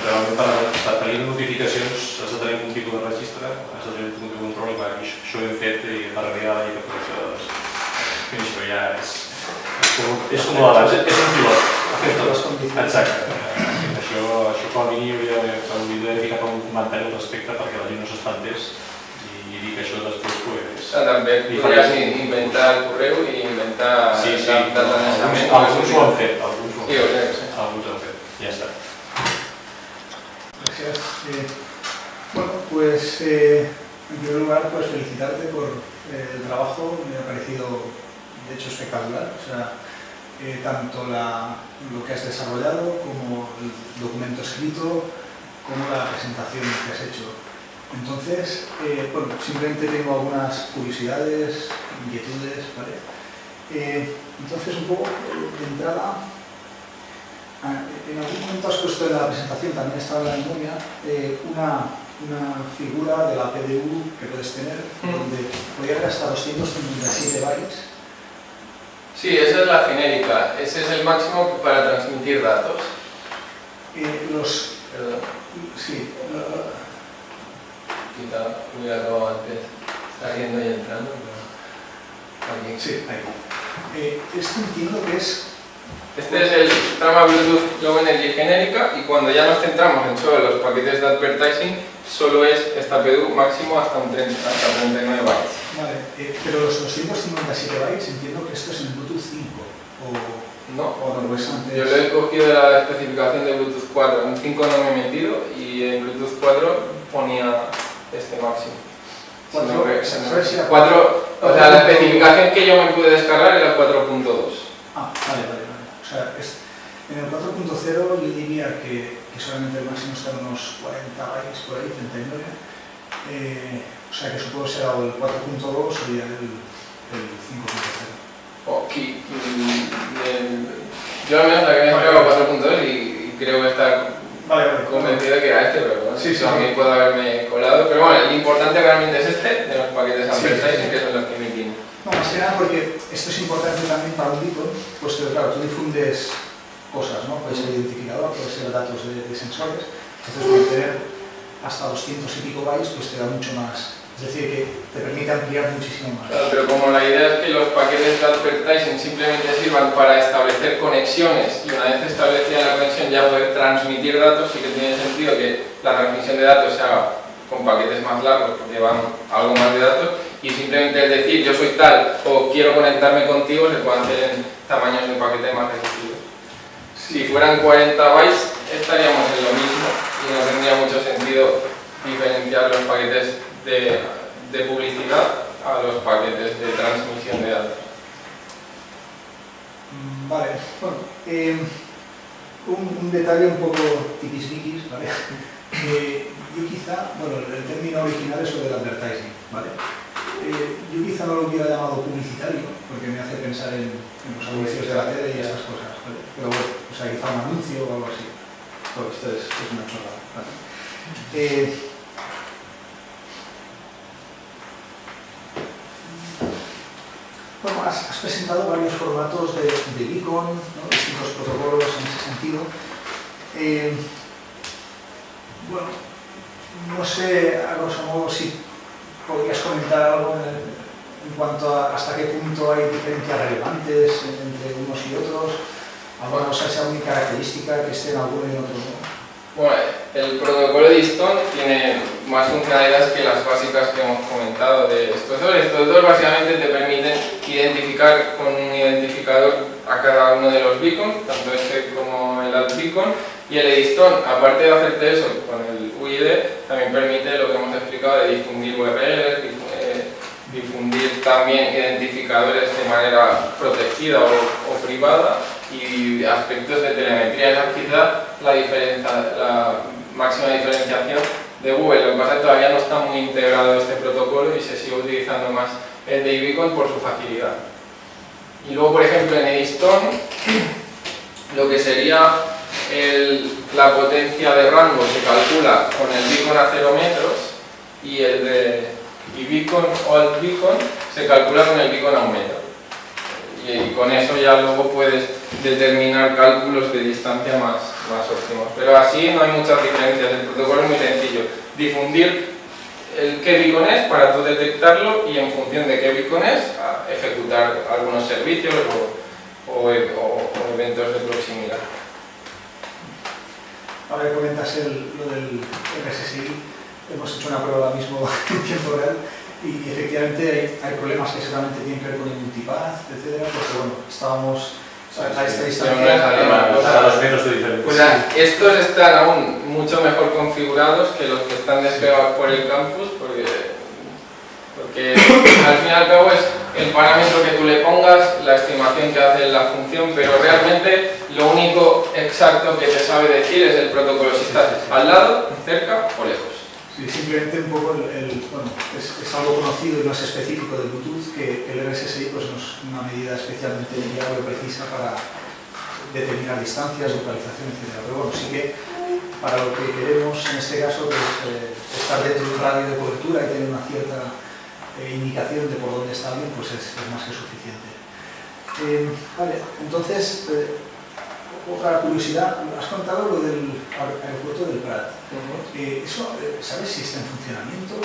realment per tenir notificacions has de tenir un tipus de registre, has de tenir un tipus de control, i això ho hem fet i per arribar a la llei de professors. Això ja és com la base, és un pilot. Exacte. Això com a mínim hauria de ficar un comentari al respecte perquè la gent no s'espantés i dir que això després... També podries inventar el correu i inventar data de naixement. Alguns ho han fet, alguns ho han fet. Ya está. Gracias. Bueno, pues en primer lugar, pues felicitarte por el trabajo, me ha parecido de hecho espectacular. O sea, tanto lo que has desarrollado como el documento escrito, como la presentación que has hecho. Entonces, bueno, simplemente tengo algunas curiosidades, inquietudes, ¿vale? Entonces, un poco de entrada, en algún momento has puesto en la presentación, también estaba en la memoria, una figura de la PDU que puedes tener, donde podría haber hasta 257 bytes. Sí, esa es la genérica, ese es el máximo para transmitir datos. Perdón. Sí. Quizá hubiera acabado antes saliendo y entrando, pero aquí. Sí, ahí. Esto entiendo que es... Este es el trama Bluetooth Low Energy genérica, y cuando ya nos centramos en solo los paquetes de advertising, solo es esta PDU máximo hasta 39 bytes. Vale, pero los 257 bytes entiendo que esto es en Bluetooth 5 o lo es antes. Yo lo he cogido de la especificación de Bluetooth 4, en 5 no me he metido y en Bluetooth 4 ponía este máximo. O sea, la especificación que yo me pude descargar era 4.2. Ah, vale. O sea, en el 4.0 yo diría que solamente el máximo está en unos 40 bytes por ahí, 39. O sea que supongo que será el 4.2 o ya el 5.0. Yo al menos la que me he descargado 4.2 y creo que está convencido que era este, pero no sé. Sí, sí. Yo a mí puedo haberme colado, pero bueno, el importante realmente es este, de los paquetes advertising, que son los que emitimos. No, más que nada porque esto es importante también para un beacon, pues que claro, tú difundes cosas, ¿no? Puede ser identificador, puede ser datos de sensores, entonces mantener hasta 200 y pico bytes pues te da mucho más, es decir, que te permite ampliar muchísimo más. Claro, pero como la idea es que los paquetes de advertising simplemente sirvan para establecer conexiones y una vez establecida la conexión ya poder transmitir datos, sí que tiene sentido que la transmisión de datos se haga con paquetes más largos porque van algo más de datos y simplemente el decir yo soy tal o quiero conectarme contigo se puede hacer en tamaños de paquete más reducidos. Si fueran 40 bytes estaríamos en lo mismo y no tendría mucho sentido diferenciar los paquetes de publicidad a los paquetes de transmisión de datos. Vale, bueno, un detalle un poco tiquismiquis, ¿vale? Yo quizá, bueno, el término original es lo del advertising, ¿vale? Yo quizá no lo hubiera llamado publicitario, porque me hace pensar en los anuncios de la tele y esas cosas, ¿vale? Pero bueno, o sea, quizá un anuncio o algo así. Bueno, esto es una chorrada, ¿vale? Bueno, has presentado varios formatos de beacon, ¿no? Distintos protocolos en ese sentido. Bueno, no sé, a grosso modo, si podrías comentar algo en cuanto a hasta qué punto hay diferencias relevantes entre unos y otros, alguna cosa sea muy característica que esté en alguno y en otro, ¿no? Bueno, el protocolo de Easton tiene más funcionalidades que las básicas que hemos comentado de estos dos. Estos dos básicamente te permiten identificar con un identificador a cada uno de los beacons, tanto este como el AdBeacon, y el Easton, aparte de hacerte eso con el UID, también permite lo que hemos explicado de difundir URLs, difundir también identificadores de manera protegida o privada y aspectos de telemetría. Esa es quizá la máxima diferenciación de Google. Lo que pasa es que todavía no está muy integrado este protocolo y se sigue utilizando más el de iBeacon por su facilidad. Y luego, por ejemplo, en Easton, lo que sería la potencia de rango se calcula con el beacon a 0 metros y el de iBeacon o AdBeacon se calcula con el beacon a 1 metro. Y con eso ya luego puedes determinar cálculos de distancia más óptimos. Pero así no hay muchas diferencias, el protocolo es muy sencillo. Difundir qué beacon es para tú detectarlo y en función de qué beacon es, ejecutar algunos servicios o eventos de proximidad. Ahora que comentas lo del RSSI, hemos hecho una prueba ahora mismo en tiempo real y efectivamente hay problemas que seguramente tienen que ver con el multipath, etcétera, porque bueno, estábamos a esta distancia. A 2 metros de diferencia. Pues estos están aún mucho mejor configurados que los que están desplegados por el campus, porque al fin y al cabo es el parámetro que tú le pongas, la estimación que hace la función, pero realmente lo único exacto que te sabe decir es el protocolo, si estás al lado, cerca o lejos. Sí, simplemente un poco, bueno, es algo conocido y no es específico del Bluetooth, que el RSSI pues, no es una medida especialmente viable o precisa para determinar distancias, localización, etc. Pero bueno, sí que para lo que queremos en este caso, pues, estar dentro de un radio de cobertura y tener una cierta indicación de por dónde está bien, pues es más que suficiente. Vale, entonces, otra curiosidad, has contado lo del aeropuerto del Prat. ¿Eso, sabes si está en funcionamiento?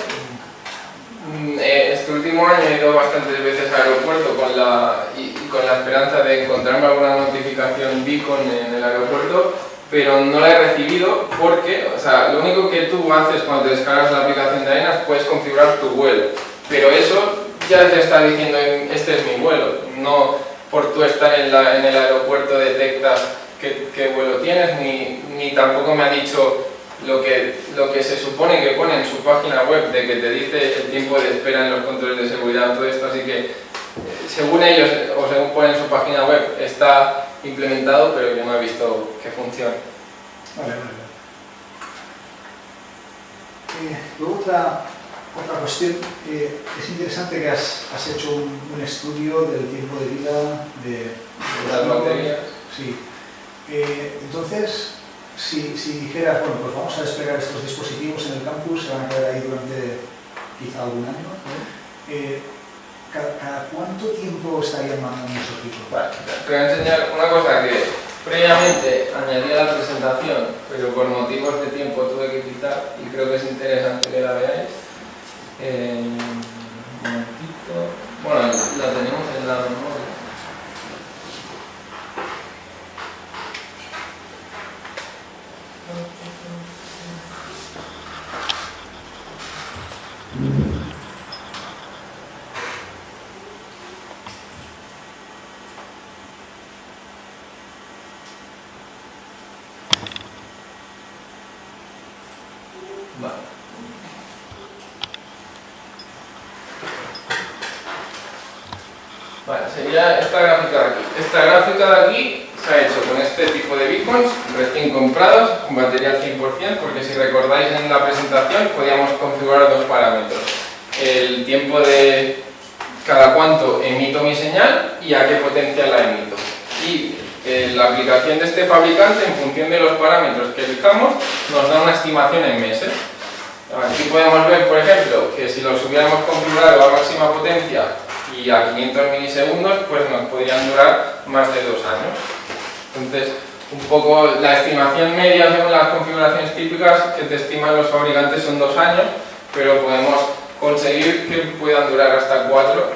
Este último año he ido bastantes veces al aeropuerto con la esperanza de encontrarme alguna notificación beacon en el aeropuerto, pero no la he recibido porque, o sea, lo único que tú haces cuando te descargas la aplicación de AENA es puedes configurar tu vuelo, pero eso ya te está diciendo este es mi vuelo, no por tú estar en el aeropuerto detectas qué vuelo tienes, ni tampoco me ha dicho lo que se supone que pone en su página web de que te dice el tiempo de espera en los controles de seguridad, todo esto, así que según ellos o según pone en su página web está implementado, pero yo no he visto que funcione. Vale. Luego otra cuestión, es interesante que has hecho un estudio del tiempo de vida de las baterías. Sí. Entonces, si dijeras, bueno, pues vamos a desplegar estos dispositivos en el campus, se van a quedar ahí durante quizá algún año, ¿cada cuánto tiempo estarían mandando esos Beacons? Vale, te voy a enseñar una cosa que previamente añadí a la presentación, pero por motivos de tiempo tuve que quitar y creo que es interesante que la veáis. Un momentito. Bueno, la tenemos en la memoria. Vale. Vale, sería esta gráfica de aquí. Esta gráfica de aquí se ha hecho con este tipo de beacons recién comprados, con batería al 100%, porque si recordáis en la presentación podíamos configurar dos parámetros. El tiempo de cada cuánto emito mi señal y a qué potencia la emito. Y la aplicación de este fabricante, en función de los parámetros que elijamos, nos da una estimación en meses. Aquí podemos ver, por ejemplo, que si los hubiéramos configurado a máxima potencia y a 500 milisegundos, pues nos podrían durar más de 2 años. Entonces, un poco la estimación media según las configuraciones típicas que te estiman los fabricantes son 2 años, pero podemos conseguir que puedan durar hasta 4,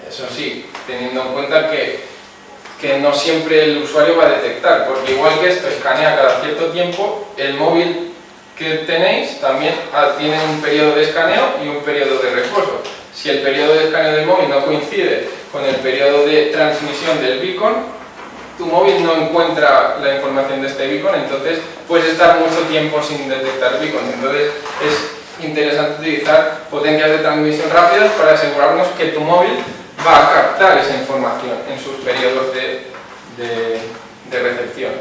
eso sí, teniendo en cuenta que no siempre el usuario va a detectar, porque igual que esto escanea cada cierto tiempo, el móvil que tenéis también tiene un periodo de escaneo y un periodo de reposo. Si el periodo de escaneo del móvil no coincide con el periodo de transmisión del beacon, tu móvil no encuentra la información de este beacon, entonces puedes estar mucho tiempo sin detectar beacons. Entonces es interesante utilizar potencias de transmisión rápidas para asegurarnos que tu móvil va a captar esa información en sus periodos de recepción.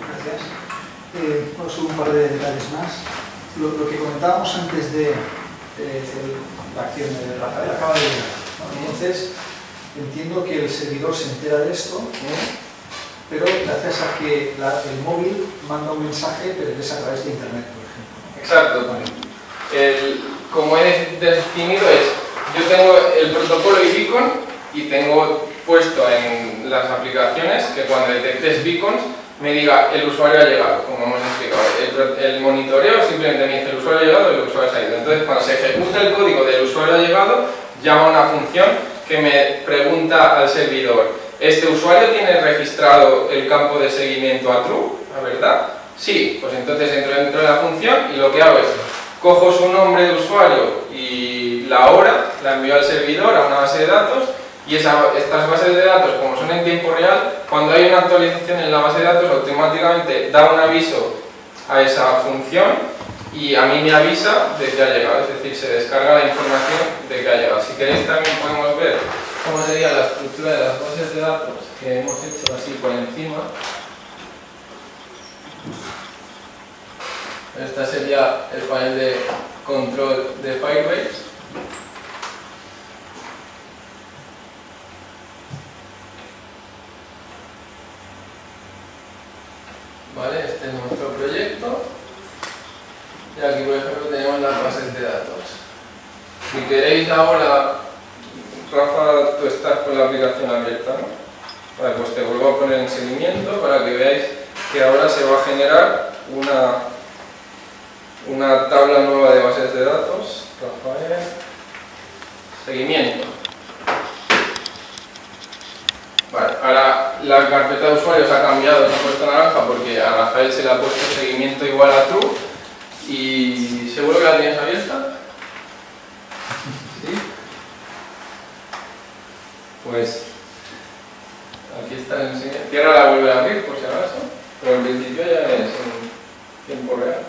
Gracias. Bueno, solo un par de detalles más. Lo que comentábamos antes de la acción de Rafael acaba de llegar, ¿no? Entonces, entiendo que el servidor se entera de esto, pero gracias a que el móvil manda un mensaje, pero es a través de internet, por ejemplo. Exacto. Como he definido yo tengo el protocolo y beacon y tengo puesto en las aplicaciones que cuando detectes beacons me diga el usuario ha llegado, como hemos explicado. El monitoreo simplemente me dice el usuario ha llegado y el usuario se ha ido. Entonces cuando se ejecuta el código del usuario ha llegado, llama a una función que me pregunta al servidor: ¿este usuario tiene registrado el campo de seguimiento a true? ¿La verdad? Sí, pues entonces entro dentro de la función y lo que hago es cojo su nombre de usuario y la hora, la envío al servidor a una base de datos y estas bases de datos, como son en tiempo real, cuando hay una actualización en la base de datos automáticamente da un aviso a esa función y a mí me avisa de que ha llegado, es decir, se descarga la información de que ha llegado. Si queréis también podemos ver cómo sería la estructura de las bases de datos que hemos hecho así por encima. Este sería el panel de control de Firebase. Vale, este es nuestro proyecto. Y aquí, por ejemplo, tenemos las bases de datos. Si queréis ahora, Rafa, tú estás con la aplicación abierta, ¿no? Vale, pues te vuelvo a poner en seguimiento para que veáis que ahora se va a generar una tabla nueva de bases de datos. Rafael, seguimiento. Vale, ahora la carpeta de usuarios ha cambiado, se ha puesto naranja porque a Rafael se le ha puesto seguimiento igual a true. Y seguro que la tienes abierta. ¿Sí? Pues aquí está el seguimiento. Cierra la vuelve a abrir por si acaso, pero en principio ya es en tiempo real.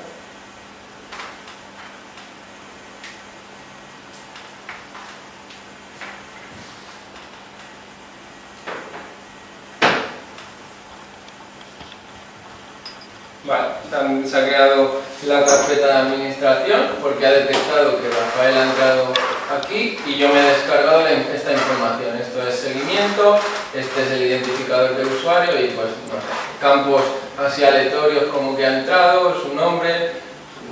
Vale, se ha creado la carpeta de administración porque ha detectado que Rafael ha entrado aquí y yo me he descargado esta información. Esto es seguimiento, este es el identificador del usuario y pues no sé. campos así aleatorios como que ha entrado, su nombre,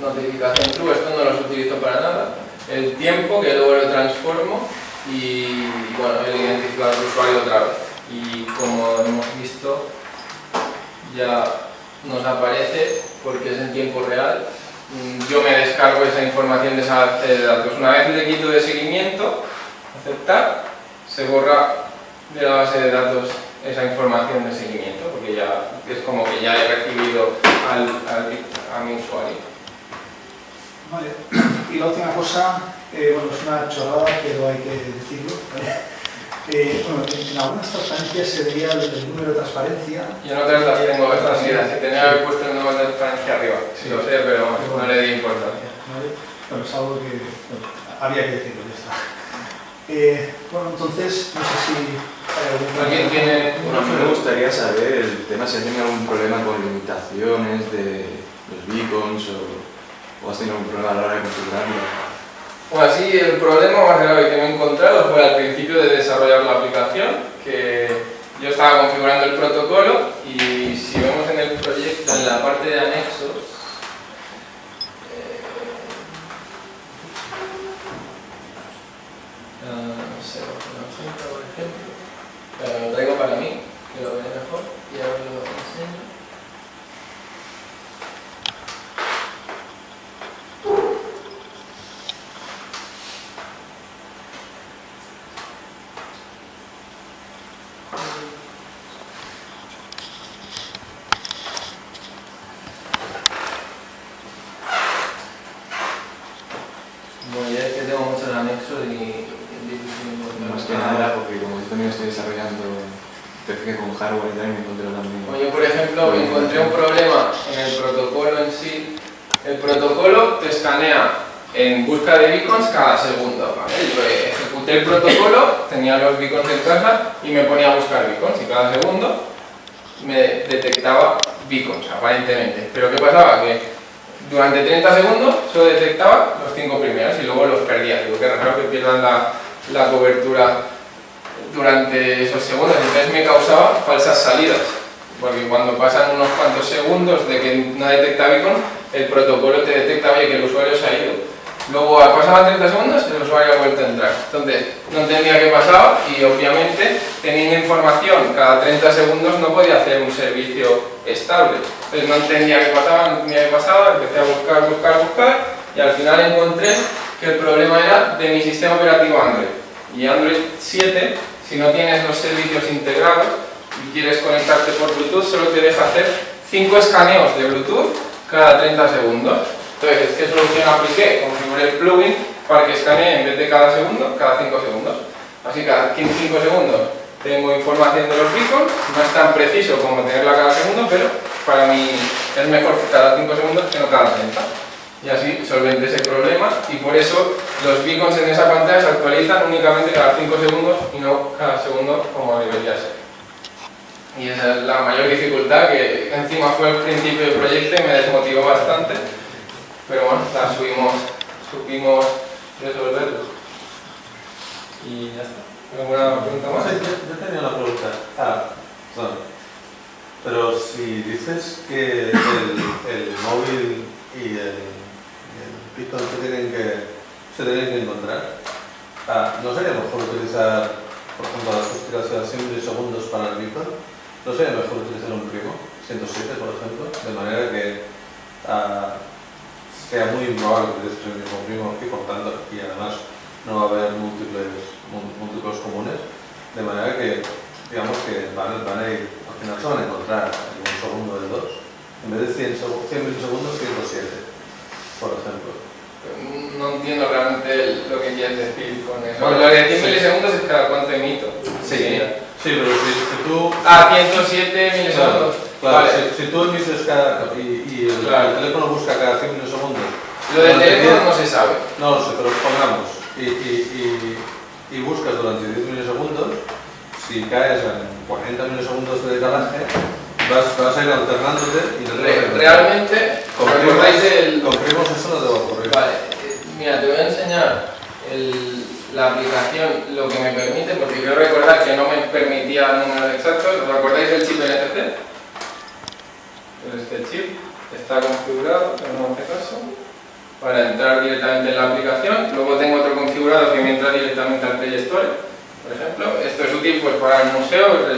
notificación true, esto no los utilizo para nada, el tiempo, que luego lo transformo, y bueno, el identificador de usuario otra vez. Y como hemos visto, ya nos aparece porque es en tiempo real. Yo me descargo esa información de esa base de datos. Una vez le quito de seguimiento, aceptar, se borra de la base de datos esa información de seguimiento, porque ya es como que ya he recibido a mi usuario. Vale. Y la última cosa, bueno, es una chorrada, pero hay que decirlo, ¿vale? Bueno, en algunas transparencias se veía el número de transparencia. Yo en otras las tengo extendidas, si tenía que haber puesto el número de transparencia arriba, sí, lo sé, pero no le di importancia. ¿Vale? Bueno, es algo que había que decirlo, ya está. Bueno, entonces, no sé si ¿Alguien tiene? Bueno, a mí me gustaría saber el tema si has tenido algún problema con limitaciones de los beacons o has tenido algún problema a la hora de configurarlo. Bueno, así el problema más grave que me he encontrado fue al principio de desarrollar la aplicación, que yo estaba configurando el protocolo y si vemos en el proyecto, en la parte de anexos, no sé, por ejemplo, lo traigo para mí, que lo veré mejor, y ahora lo enseño. Bueno, ya es que tengo muchos anexos y Más que nada porque como yo también estoy desarrollando perfil con hardware y tal, me encontré también. Bueno, yo por ejemplo encontré un problema en el protocolo en sí. El protocolo te escanea en busca de beacons cada segundo, ¿vale? Yo ejecuté el protocolo, tenía los beacons en casa y me ponía a buscar beacons y cada segundo me detectaba beacons, aparentemente. Pero ¿qué pasaba? Que durante 30 segundos solo detectaba los 5 primeros y luego los perdía. Digo, qué raro que pierdan la cobertura durante esos segundos. Entonces me causaba falsas salidas, porque cuando pasan unos cuantos segundos de que no detecta beacon, el protocolo te detecta, oye, que el usuario se ha ido. Luego pasaban 30 segundos y el usuario ha vuelto a entrar. Entonces no entendía qué pasaba y obviamente teniendo información cada 30 segundos no podía hacer un servicio estable. Entonces no entendía qué pasaba, empecé a buscar y al final encontré que el problema era de mi sistema operativo Android. Y Android 7, si no tienes los servicios integrados y quieres conectarte por Bluetooth, solo te deja hacer 5 escaneos de Bluetooth cada 30 segundos. Entonces, ¿qué solución apliqué? Configuré el plugin para que escanee en vez de cada segundo, cada 5 segundos. Así que cada 5 segundos tengo información de los beacons, no es tan preciso como tenerla cada segundo, pero para mí es mejor cada 5 segundos que no cada 30. Y así solventé ese problema y por eso los beacons en esa pantalla se actualizan únicamente cada 5 segundos y no cada segundo como debería ser. Y esa es la mayor dificultad, que encima fue el principio del proyecto y me desmotivó bastante, pero bueno, la supimos resolverlo. Y ya está. ¿Alguna pregunta más? Yo tenía una pregunta. Pero si dices que el móvil y el beacon se tienen que encontrar, ¿no sería mejor utilizar, por ejemplo, las justificaciones milisegundos para el beacon? ¿No sería mejor utilizar un primo, 107 por ejemplo, de manera que sea muy improbable que utilices el mismo primo y por tanto, y además no va a haber múltiplos comunes, de manera que, digamos que van a ir, al final se van a encontrar en un segundo de dos, en vez de 100 milisegundos, 107, por ejemplo. No entiendo realmente lo que quieres decir con eso. Bueno, lo de 100 milisegundos es cada cuánto emito. Sí, pero si tú... 107 milisegundos. Claro, Vale. si tú emites y el teléfono busca cada 100 milisegundos... Lo del teléfono no se sabe. No lo sé, pero pongamos, y buscas durante 10 milisegundos, si caes en 40 milisegundos de decalaje, vas a ir alternándote y no te Realmente, ¿recordáis el...? Con primos eso no te va a ocurrir. Vale, mira, te voy a enseñar la aplicación, lo que me permite, porque quiero recordar que no me permitía números exactos. ¿Os acordáis del chip NFC? Pues este chip está configurado, en este caso, para entrar directamente en la aplicación. Luego tengo otro configurado que me entra directamente al Play Store, por ejemplo. Esto es útil pues, para el museo.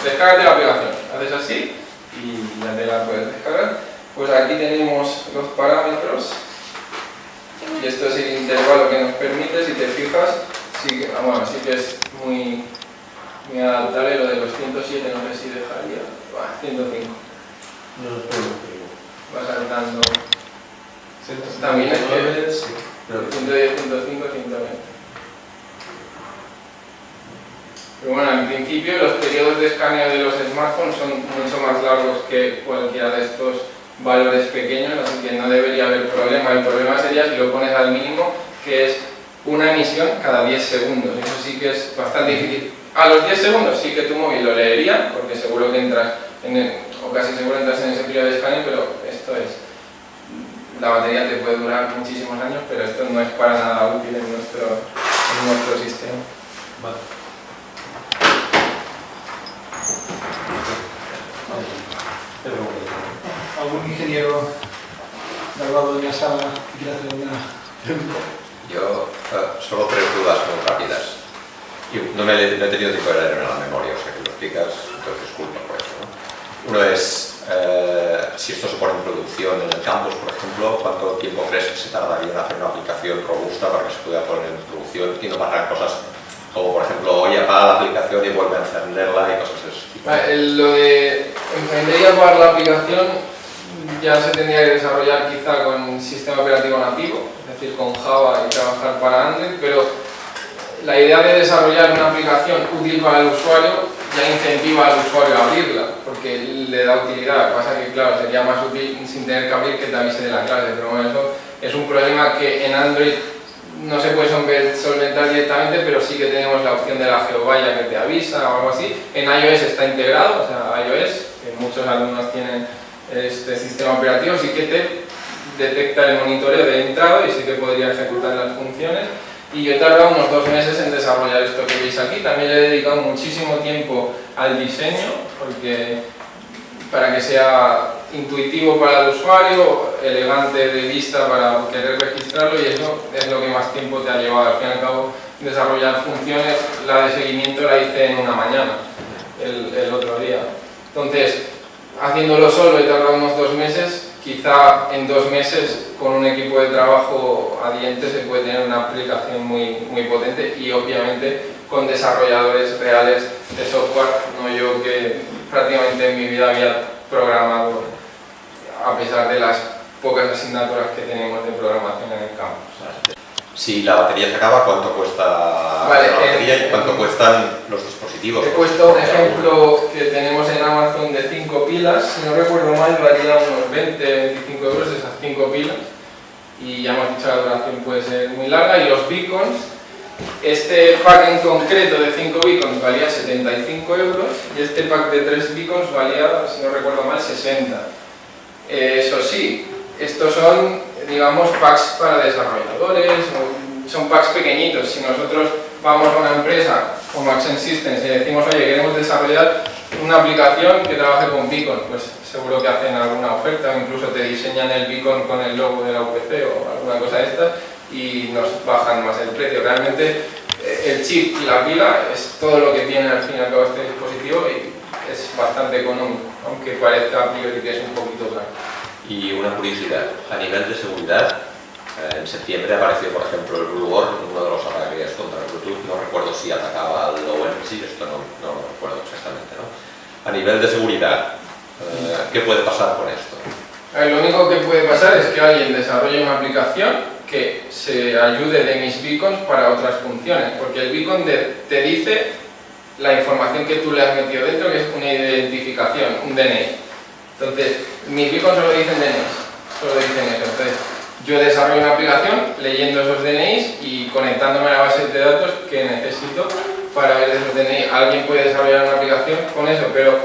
Descárgate la aplicación, haces así y ya te la puedes descargar. Pues aquí tenemos los parámetros y esto es el intervalo que nos permite. Si te fijas, sí que es muy adaptable. Lo de los 107 no sé si dejaría. 105. Va saltando. También es que 110, 105, 120. Pero bueno, en principio los periodos de escaneo de los smartphones son mucho más largos que cualquiera de estos valores pequeños, así que no debería haber problema. El problema sería si lo pones al mínimo, que es una emisión cada 10 segundos. Eso sí que es bastante difícil. A los 10 segundos sí que tu móvil lo leería, porque seguro que entras o casi seguro entras en ese periodo de escaneo, pero esto es... La batería te puede durar muchísimos años, pero esto no es para nada útil en nuestro sistema. Vale. ¿Algún ingeniero graduado en la sala que quiera hacer alguna pregunta? Yo solo tres dudas muy rápidas. Y no he tenido tiempo de leer en la memoria, o sea que lo explicas, entonces disculpa por eso, ¿no? Uno es, si esto se pone en producción en el campus, por ejemplo, ¿cuánto tiempo crees que se tardaría en hacer una aplicación robusta para que se pueda poner en producción y no pasan cosas como, por ejemplo, hoy apaga la aplicación y vuelve a encenderla y cosas así? Lo de encender y apagar la aplicación ya se tendría que desarrollar quizá con sistema operativo nativo, es decir, con Java y trabajar para Android, pero la idea de desarrollar una aplicación útil para el usuario ya incentiva al usuario a abrirla, porque le da utilidad. Pasa que, claro, sería más útil sin tener que abrir que te avise de la clase, pero bueno, eso es un problema que en Android no se puede solventar directamente, pero sí que tenemos la opción de la geovalla que te avisa o algo así. En iOS está integrado, o sea, iOS, que muchos alumnos tienen este sistema operativo, sí que te detecta el monitoreo de entrada y sí que podría ejecutar las funciones. Y yo he tardado unos 2 meses en desarrollar esto que veis aquí. También le he dedicado muchísimo tiempo al diseño, porque para que sea intuitivo para el usuario, elegante de vista para querer registrarlo, y eso es lo que más tiempo te ha llevado. Al fin y al cabo, desarrollar funciones, la de seguimiento la hice en una mañana, el otro día. Entonces, haciéndolo solo he tardado unos 2 meses. Quizá en 2 meses, con un equipo de trabajo adiente, se puede tener una aplicación muy potente, y obviamente con desarrolladores reales de software, no yo que prácticamente en mi vida había programado, a pesar de las pocas asignaturas que tenemos de programación en el campus. Si la batería se acaba, ¿cuánto cuesta la batería y cuánto cuestan los dispositivos? He puesto un ejemplo que tenemos en Amazon de 5 pilas, si no recuerdo mal valía unos 20-25 euros esas 5 pilas, y ya hemos dicho la duración puede ser muy larga. Y los beacons, este pack en concreto de 5 beacons valía 75 euros y este pack de 3 beacons valía, si no recuerdo mal, 60. Eso sí, estos son, digamos, packs para desarrolladores, son packs pequeñitos. Si nosotros vamos a una empresa como Accent Systems y decimos, oye, queremos desarrollar una aplicación que trabaje con beacon, pues seguro que hacen alguna oferta, o incluso te diseñan el beacon con el logo de la UPC o alguna cosa de estas y nos bajan más el precio. Realmente el chip y la pila es todo lo que tiene al fin y al cabo este dispositivo, y es bastante económico, aunque parezca a priori que es un poquito caro. Y una curiosidad, a nivel de seguridad, en septiembre apareció, por ejemplo, el BlueWorld, uno de los ataques contra el Bluetooth. No recuerdo si atacaba al OpenSea, esto no lo recuerdo exactamente, ¿no? A nivel de seguridad, ¿qué puede pasar con esto? Lo único que puede pasar es que alguien desarrolle una aplicación que se ayude de mis beacons para otras funciones, porque el beacon te dice la información que tú le has metido dentro, que es una identificación, un DNI. Entonces, mis beacons solo dicen DNIs, solo dicen eso. Entonces, yo desarrollo una aplicación leyendo esos DNIs y conectándome a la base de datos que necesito para ver esos DNIs. Alguien puede desarrollar una aplicación con eso, pero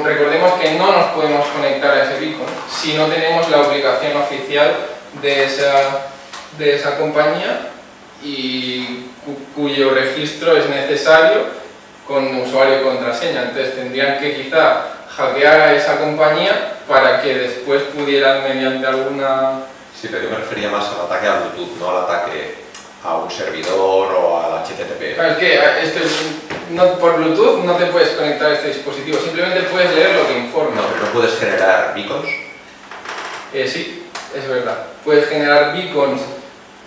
recordemos que no nos podemos conectar a ese beacon si no tenemos la aplicación oficial de esa compañía y cuyo registro es necesario con usuario y contraseña. Entonces tendrían que quizá hackear a esa compañía para que después pudieran mediante alguna... Sí, pero yo me refería más al ataque a Bluetooth, no al ataque a un servidor o al HTTP. Claro, es que por Bluetooth no te puedes conectar a este dispositivo, simplemente puedes leer lo que informa. No, pero no puedes generar beacons. Sí, es verdad. Puedes generar beacons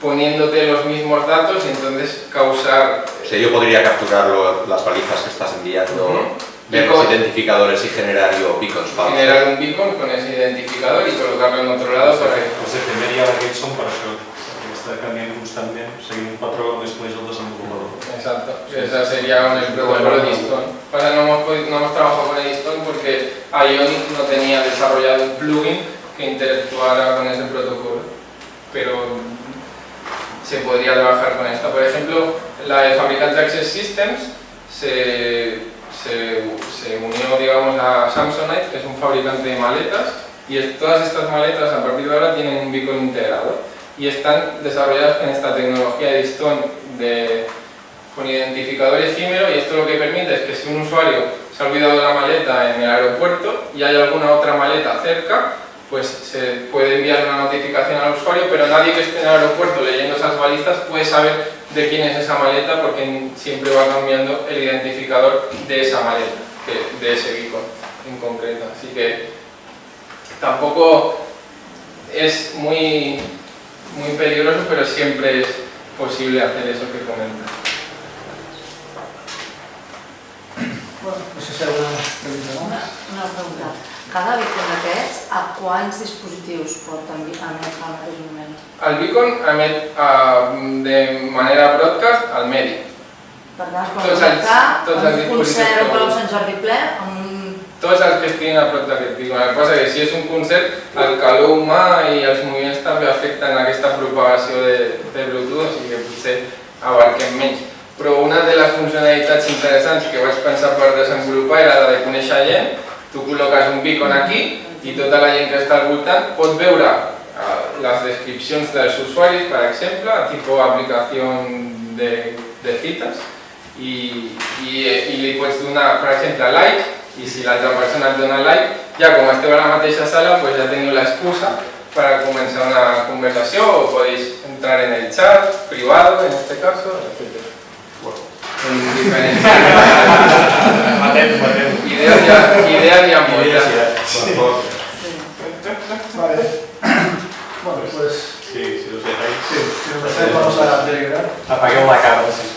poniéndote los mismos datos y entonces causar... O sea, yo podría capturar las balizas que estás enviando, ver Y los identificadores y generar yo beacons falsos. generar un beacon con ese identificador y colocarlo en otro lado para que... Els efemèria d'aquests són per això, perquè està canviant constantment, seguint un patró que desconeix el desenvolupador. Exacto, esa sería el protocolo de Eddystone. Ahora no hemos trabajado con Eddystone porque Ionic no tenía desarrollado un plugin que interactuara con ese protocolo, pero se podría trabajar con esta. Por ejemplo, el fabricante Access Systems se unió, digamos, a Samsonite, que es un fabricante de maletas, y todas estas maletas a partir de ahora tienen un beacon integrado y están desarrolladas con esta tecnología de Eddystone con identificador efímero, y esto lo que permite es que si un usuario se ha olvidado la maleta en el aeropuerto y hay alguna otra maleta cerca, pues se puede enviar una notificación al usuario, pero nadie que esté en el aeropuerto leyendo esas balizas puede saber de quién es esa maleta, porque siempre va cambiando el identificador de esa maleta, de ese beacon en concreto. Así que tampoco es muy peligroso, pero siempre es posible hacer eso que comentas. Bueno, no sé si hi ha alguna pregunta més. Una pregunta. Cada beacon d'aquests, a quants dispositius pot emetre al mateix moment? El beacon emet de manera broadcast al medi. Per tant, es pot Tots els connectar amb un concert dispositius o Palau Sant Jordi ple, amb un... Tots els que estiguin a prop d'aquest beacon. El que passa és que si és un concert, el calor humà i els moviments també afecten aquesta propagació de Bluetooth, o sigui que potser abarquem menys. Però una de les funcionalitats interessants que vaig pensar per desenvolupar era la de conèixer gent. Tu col·loques un beacon aquí i tota la gent que està al voltant pot veure les descripcions dels usuaris, per exemple, tipus aplicació de cites, i li pots donar, per exemple, like, i si l'altra persona et dona like, ja com esteu a la mateixa sala, pues ja teniu l'excusa para començar una conversació, o podéis entrar en el chat privado, en este caso, etc. Con diferentes ideas ya muchas. Vale. Bueno, pues... Sí, si us dejáis. Sí, si nos dejáis vamos a deliberar. Apagueu la càmera, sisplau.